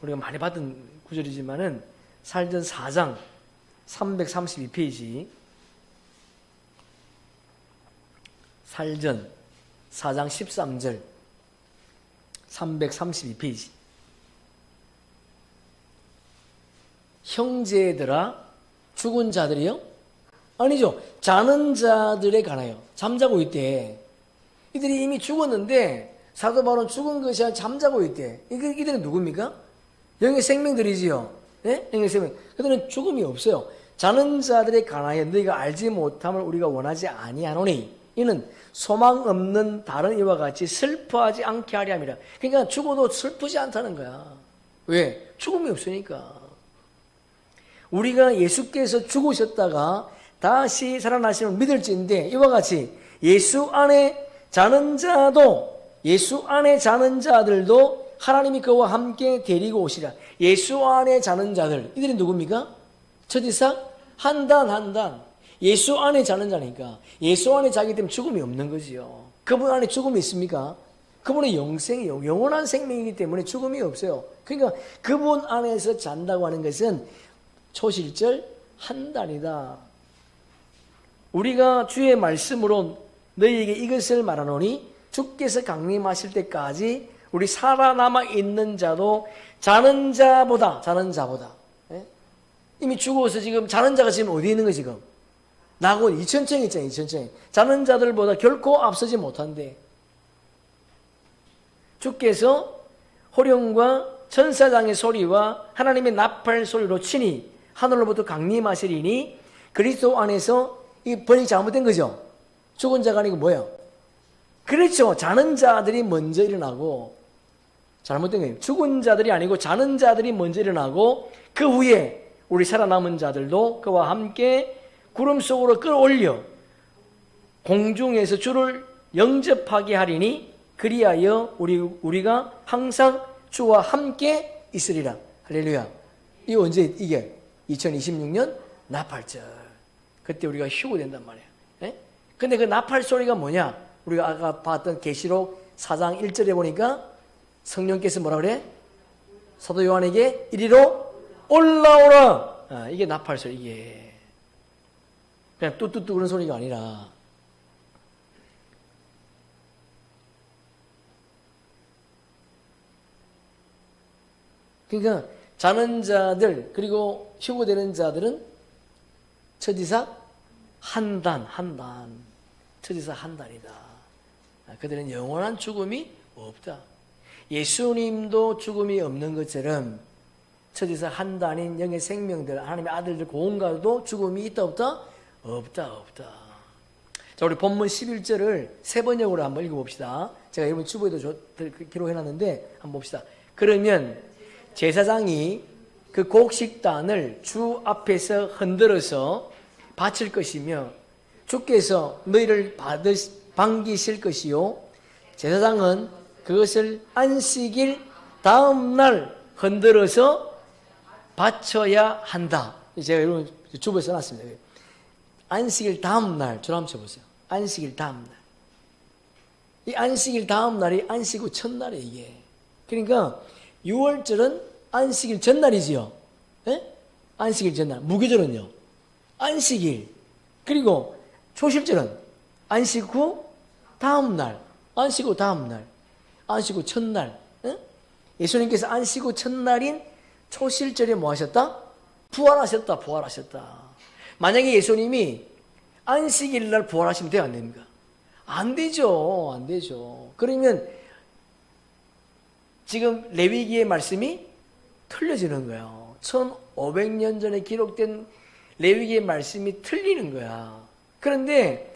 S1: 우리가 많이 받은 구절이지만은 살전 4장 332페이지. 살전 4장 13절 332페이지. 형제들아, 죽은 자들이요? 아니죠. 자는 자들에 관하여. 잠자고 있대. 이들이 이미 죽었는데 사도 바울은 죽은 것이 아니라 잠자고 있대. 이들은 누굽니까? 영의 생명들이지요. 네? 영의 생명. 그들은 죽음이 없어요. 자는 자들에 관하여 너희가 알지 못함을 우리가 원하지 아니하노니 이는 소망 없는 다른 이와 같이 슬퍼하지 않게 하려 함이라. 그러니까 죽어도 슬프지 않다는 거야. 왜? 죽음이 없으니까. 우리가 예수께서 죽으셨다가 다시 살아나심을 믿을지인데 이와 같이 예수 안에 자는 자들도 하나님이 그와 함께 데리고 오시라. 예수 안에 자는 자들, 이들이 누굽니까? 첫 이삭 한단. 예수 안에 자는 자니까 예수 안에 자기 때문에 죽음이 없는 거지요. 그분 안에 죽음이 있습니까? 그분은 영생이요, 영원한 생명이기 때문에 죽음이 없어요. 그러니까 그분 안에서 잔다고 하는 것은 초실절 한단이다. 우리가 주의 말씀으로 너희에게 이것을 말하노니 주께서 강림하실 때까지 우리 살아남아 있는 자도 자는 자보다 예? 이미 죽어서 지금 자는 자가 지금 어디 있는 거 지금? 나고 2,000층 있잖아요. 2,000층. 자는 자들보다 결코 앞서지 못한대. 주께서 호령과 천사장의 소리와 하나님의 나팔 소리로 친히 하늘로부터 강림하시리니 그리스도 안에서 이 번역이 잘못된 거죠. 죽은 자가 아니고 뭐예요? 그렇죠. 자는 자들이 먼저 일어나고, 잘못된 거예요. 죽은 자들이 아니고 자는 자들이 먼저 일어나고 그 후에 우리 살아남은 자들도 그와 함께 구름 속으로 끌어올려 공중에서 주를 영접하게 하리니 그리하여 우리가 항상 주와 함께 있으리라. 할렐루야. 이 언제 이게 2026년 나팔절. 그때 우리가 휴고된단 말이에요. 예? 근데 그 나팔 소리가 뭐냐? 우리가 아까 봤던 계시록 4장 1절에 보니까 성령께서 뭐라 그래? 사도 요한에게 이리로 올라오라. 이게 나팔 소리. 이게 그냥 뚜뚜뚜 그런 소리가 아니라 그러니까 자는 자들 그리고 휴고되는 자들은 첫 이삭 한단. 처지사 한 단이다. 그들은 영원한 죽음이 없다. 예수님도 죽음이 없는 것처럼 처지사 한 단인 영의 생명들, 하나님의 아들들 고온가도 죽음이 있다 없다? 없다 없다. 자, 우리 본문 11절을 세 번역으로 한번 읽어봅시다. 제가 여러분 주보에도 기록해놨는데 한번 봅시다. 그러면 제사장이 그 곡식단을 주 앞에서 흔들어서 바칠 것이며 주께서 너희를 반기실 것이요 제사장은 그것을 안식일 다음 날 흔들어서 바쳐야 한다. 제가 여러분 주보에 써놨습니다. 안식일 다음 날, 저를 한번 쳐보세요. 안식일 다음 날. 이 안식일 다음 날이 안식 후 첫날이에요, 이게. 그러니까 6월절은 안식일 전날이지요. 예? 안식일 전날. 무교절은요. 안식일. 그리고 초실절은 안식 후 다음 날. 안식 후 다음 날. 안식 후 첫날. 예? 예수님께서 안식 후 첫날인 초실절에 뭐 하셨다? 부활하셨다. 부활하셨다. 만약에 예수님이 안식일 날 부활하시면 돼요, 안 됩니까? 안 되죠. 안 되죠. 그러면 지금 레위기의 말씀이 틀려지는 거예요. 1500년 전에 기록된 레위기의 말씀이 틀리는 거야. 그런데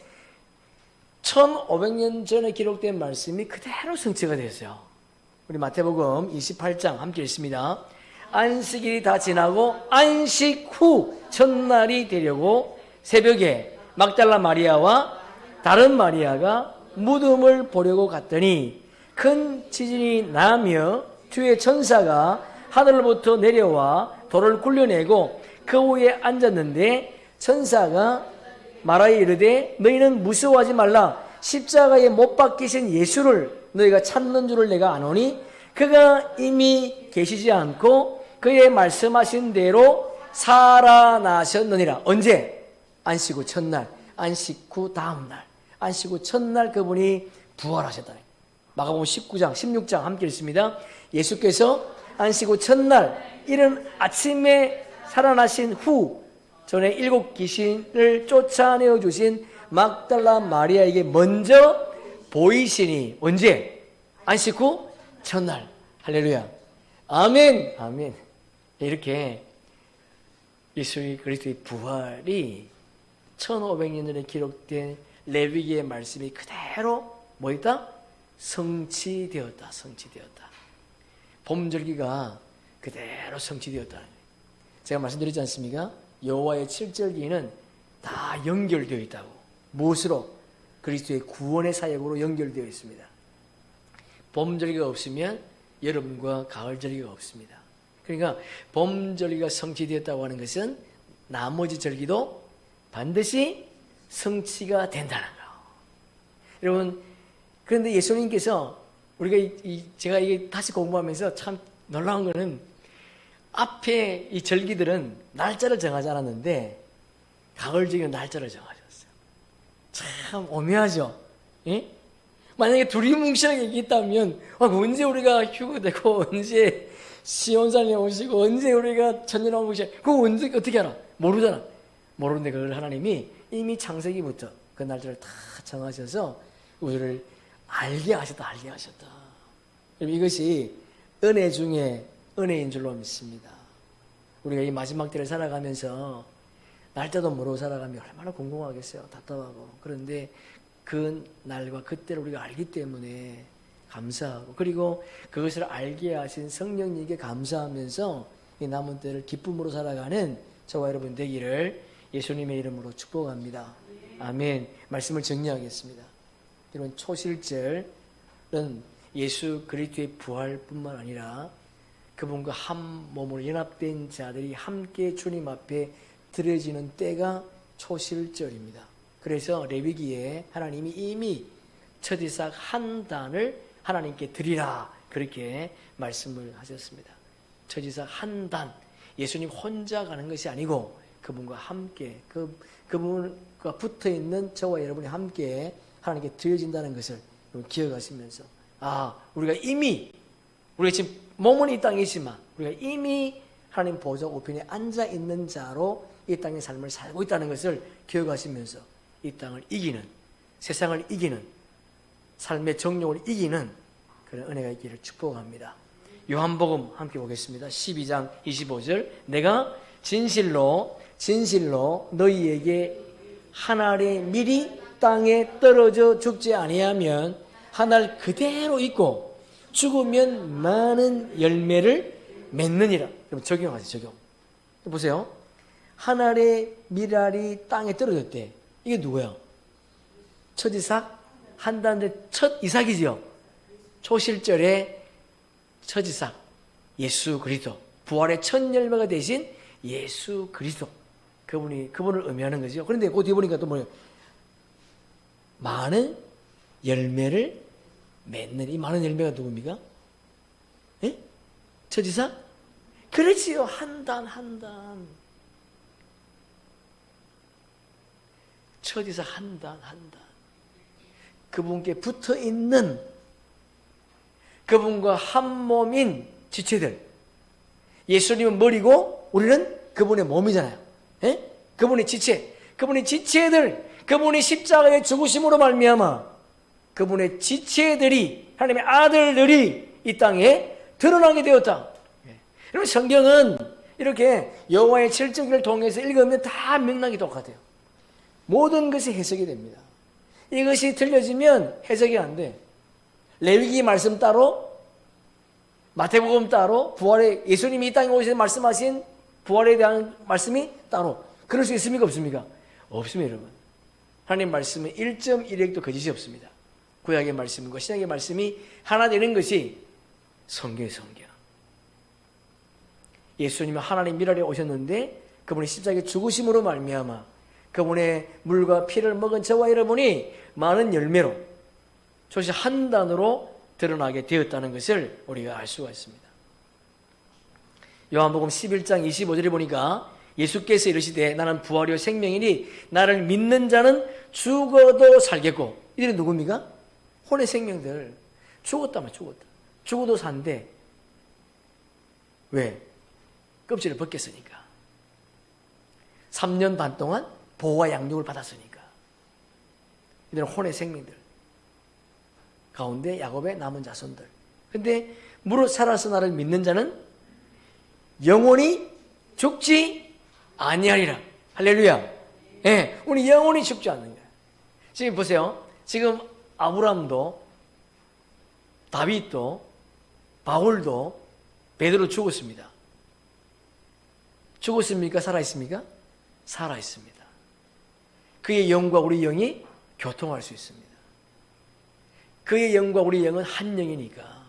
S1: 1500년 전에 기록된 말씀이 그대로 성취가 됐어요. 우리 마태복음 28장 함께 읽습니다. 안식일이 다 지나고 안식 후 첫날이 되려고 새벽에 막달라 마리아와 다른 마리아가 무덤을 보려고 갔더니 큰 지진이 나며 주의 천사가 하늘로부터 내려와 돌을 굴려내고 그 위에 앉았는데 천사가 말하여 이르되 너희는 무서워하지 말라. 십자가에 못 박히신 예수를 너희가 찾는 줄을 내가 아노니 그가 이미 계시지 않고 그의 말씀하신 대로 살아나셨느니라. 언제? 안식 후 첫날, 안식 후 다음날, 안식 후 첫날 그분이 부활하셨다. 마가복음 19장, 16장 함께 읽습니다. 예수께서 안식 후 첫날 이른 아침에 살아나신 후 전에 7 귀신을 쫓아내어 주신 막달라 마리아에게 먼저 보이시니 언제? 안식 후 첫날. 할렐루야. 아멘. 아멘. 이렇게 예수 그리스도의 부활이 1500년 전에 기록된 레위기의 말씀이 그대로 뭐였다? 성취되었다. 성취되었다. 봄절기가 그대로 성취되었다. 제가 말씀드리지 않습니까? 여호와의 7절기는 다 연결되어 있다고. 무엇으로? 그리스도의 구원의 사역으로 연결되어 있습니다. 봄절기가 없으면 여름과 가을절기가 없습니다. 그러니까 봄절기가 성취되었다고 하는 것은 나머지 절기도 반드시 성취가 된다는 거. 여러분, 그런데 예수님께서 우리가 제가 이게 다시 공부하면서 참 놀라운 거는 앞에 이 절기들은 날짜를 정하지 않았는데 가을절기는 날짜를 정하셨어요. 참 오묘하죠. 예? 만약에 두리뭉실하게 얘기했다면 언제 우리가 휴거되고 언제 시온산에 오시고 언제 우리가 천년왕국 오시고 그거 언제 어떻게 알아? 모르잖아. 모르는데 그걸 하나님이 이미 창세기부터 그 날짜를 다 정하셔서 우리를 알게 하셨다. 알게 하셨다. 이것이 은혜 중에 은혜인 줄로 믿습니다. 우리가 이 마지막 때를 살아가면서 날짜도 모르고 살아가면 얼마나 궁금하겠어요. 답답하고. 그런데 그 날과 그때를 우리가 알기 때문에 감사하고 그리고 그것을 알게 하신 성령님께 감사하면서 이 남은 때를 기쁨으로 살아가는 저와 여러분 되기를 예수님의 이름으로 축복합니다. 아멘. 말씀을 정리하겠습니다. 이런 초실절은 예수 그리스도의 부활뿐만 아니라 그분과 한 몸으로 연합된 자들이 함께 주님 앞에 드려지는 때가 초실절입니다. 그래서 레위기에 하나님이 이미 첫 이삭 한 단을 하나님께 드리라 그렇게 말씀을 하셨습니다. 첫 이삭 한 단, 예수님 혼자 가는 것이 아니고 그분과 함께 그분과 붙어있는 저와 여러분이 함께 하나님께 드려진다는 것을 기억하시면서 우리가 지금 몸은 이 땅에 있지만 우리가 이미 하나님 보좌 우편에 앉아 있는 자로 이 땅의 삶을 살고 있다는 것을 기억하시면서 이 땅을 이기는 세상을 이기는, 삶의 정욕을 이기는 그런 은혜가 있기를 축복합니다. 요한복음 함께 보겠습니다. 12장 25절. 내가 진실로 너희에게 한 알의 밀이 땅에 떨어져 죽지 아니하면 한 알 그대로 있고 죽으면 많은 열매를 맺느니라. 그럼 적용하세요. 적용. 보세요. 한 알의 밀알이 땅에 떨어졌대. 이게 누구야? 첫 이삭? 한다는데 첫 이삭이지요. 초실절에 첫 이삭, 예수 그리스도, 부활의 첫 열매가 되신 예수 그리스도, 그분을 의미하는 거죠. 그런데 그 뒤에 보니까 또 뭐예요? 많은 열매를 맺는, 이 많은 열매가 누굽니까? 예? 첫 이삭? 그렇지요. 한 단. 첫 이삭 한 단. 그분께 붙어 있는, 그분과 한 몸인 지체들. 예수님은 머리고 우리는 그분의 몸이잖아요. 예? 그분의 지체, 그분의 지체들, 그분의 십자가의 죽으심으로 말미암아 그분의 지체들이, 하나님의 아들들이 이 땅에 드러나게 되었다. 여러분, 성경은 이렇게 여호와의 칠정기를 통해서 읽으면 다 맥락이 똑같아요. 모든 것이 해석이 됩니다. 이것이 틀려지면 해석이 안 돼. 레위기 말씀 따로, 마태복음 따로, 부활의, 예수님이 이 땅에 오셔서 말씀하신 부활에 대한 말씀이 따로. 그럴 수 있습니까? 없습니까? 없습니다, 여러분. 하나님 말씀은 1.1핵도 거짓이 없습니다. 구약의 말씀과 신약의 말씀이 하나 되는 것이 성경. 예수님은 하나님 밀알에 오셨는데 그분이 십자가에 죽으심으로 말미암아 그분의 물과 피를 먹은 저와 여러분이 많은 열매로, 조시 한 단으로 드러나게 되었다는 것을 우리가 알 수가 있습니다. 요한복음 11장 25절에 보니까 예수께서 이르시되 나는 부활이요 생명이니 나를 믿는 자는 죽어도 살겠고, 이들은 누굽니까? 혼의 생명들. 죽었다. 죽어도 산대. 왜? 껍질을 벗겼으니까. 3년 반 동안 보호와 양육을 받았으니까. 이들은 혼의 생명들 가운데 야곱의 남은 자손들. 근데 무릇 살아서 나를 믿는 자는 영원히 죽지 아니하리라. 할렐루야. 예, 우리 영원히 죽지 않는 거예요. 지금 보세요. 지금 아브라함도, 다윗도, 바울도, 베드로 죽었습니다. 죽었습니까? 살아있습니까? 살아있습니다. 그의 영과 우리 영이 교통할 수 있습니다. 그의 영과 우리 영은 한 영이니까.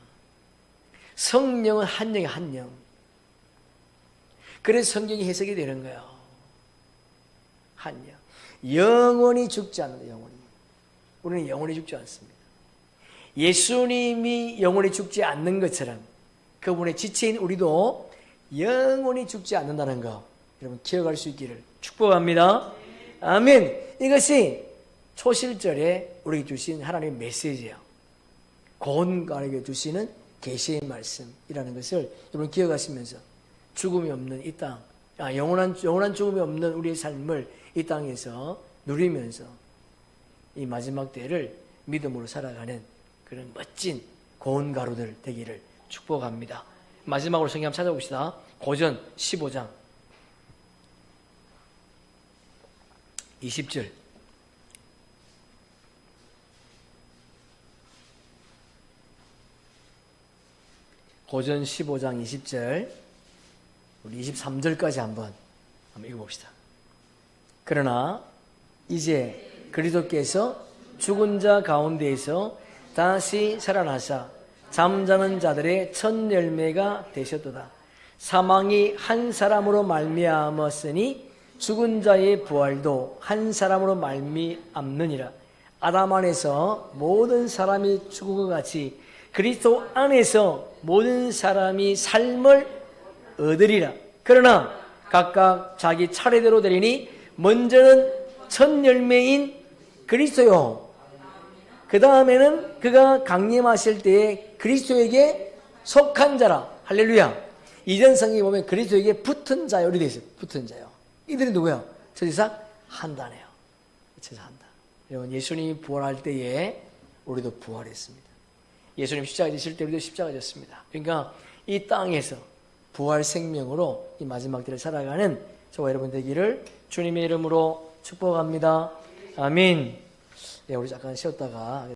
S1: 성령은 한 영이 한 영. 그래서 성경이 해석이 되는 거예요. 한 영. 영원히 죽지 않는다. 영원히. 우리는 영원히 죽지 않습니다. 예수님이 영원히 죽지 않는 것처럼 그분의 지체인 우리도 영원히 죽지 않는다는 거 여러분 기억할 수 있기를 축복합니다. 아멘. 이것이 초실절에 우리에게 주신 하나님의 메시지예요. 고온가에게 주시는 계시의 말씀이라는 것을 여러분 기억하시면서 죽음이 없는 이 땅, 영원한 죽음이 없는 우리의 삶을 이 땅에서 누리면서 이 마지막 때를 믿음으로 살아가는 그런 멋진 고온가루들 되기를 축복합니다. 마지막으로 성경 한번 찾아봅시다. 고전 15장 20절. 고전 15장 20절, 우리 23절까지 한번 읽어봅시다. 그러나 이제 그리스도께서 죽은 자 가운데에서 다시 살아나사 잠자는 자들의 첫 열매가 되셨도다. 사망이 한 사람으로 말미암았으니 죽은 자의 부활도 한 사람으로 말미암느니라. 아담 안에서 모든 사람이 죽은 것 같이 그리스도 안에서 모든 사람이 삶을 얻으리라. 그러나 각각 자기 차례대로 되리니 먼저는 첫 열매인 그리스도요, 그 다음에는 그가 강림하실 때에 그리스도에게 속한 자라. 할렐루야. 이전 성경에 보면 그리스도에게 붙은 자요 이렇게 되어 있어요. 붙은 자요. 이들이 누구야? 첫 이삭 한다네요. 첫 이삭 한다. 여러분, 예수님이 부활할 때에 우리도 부활했습니다. 예수님 십자가 지실 때 우리도 십자가 졌습니다. 그러니까 이 땅에서 부활 생명으로 이 마지막 때를 살아가는 저와 여러분 되기를 주님의 이름으로 축복합니다. 아멘. 네, 우리 잠깐 쉬었다가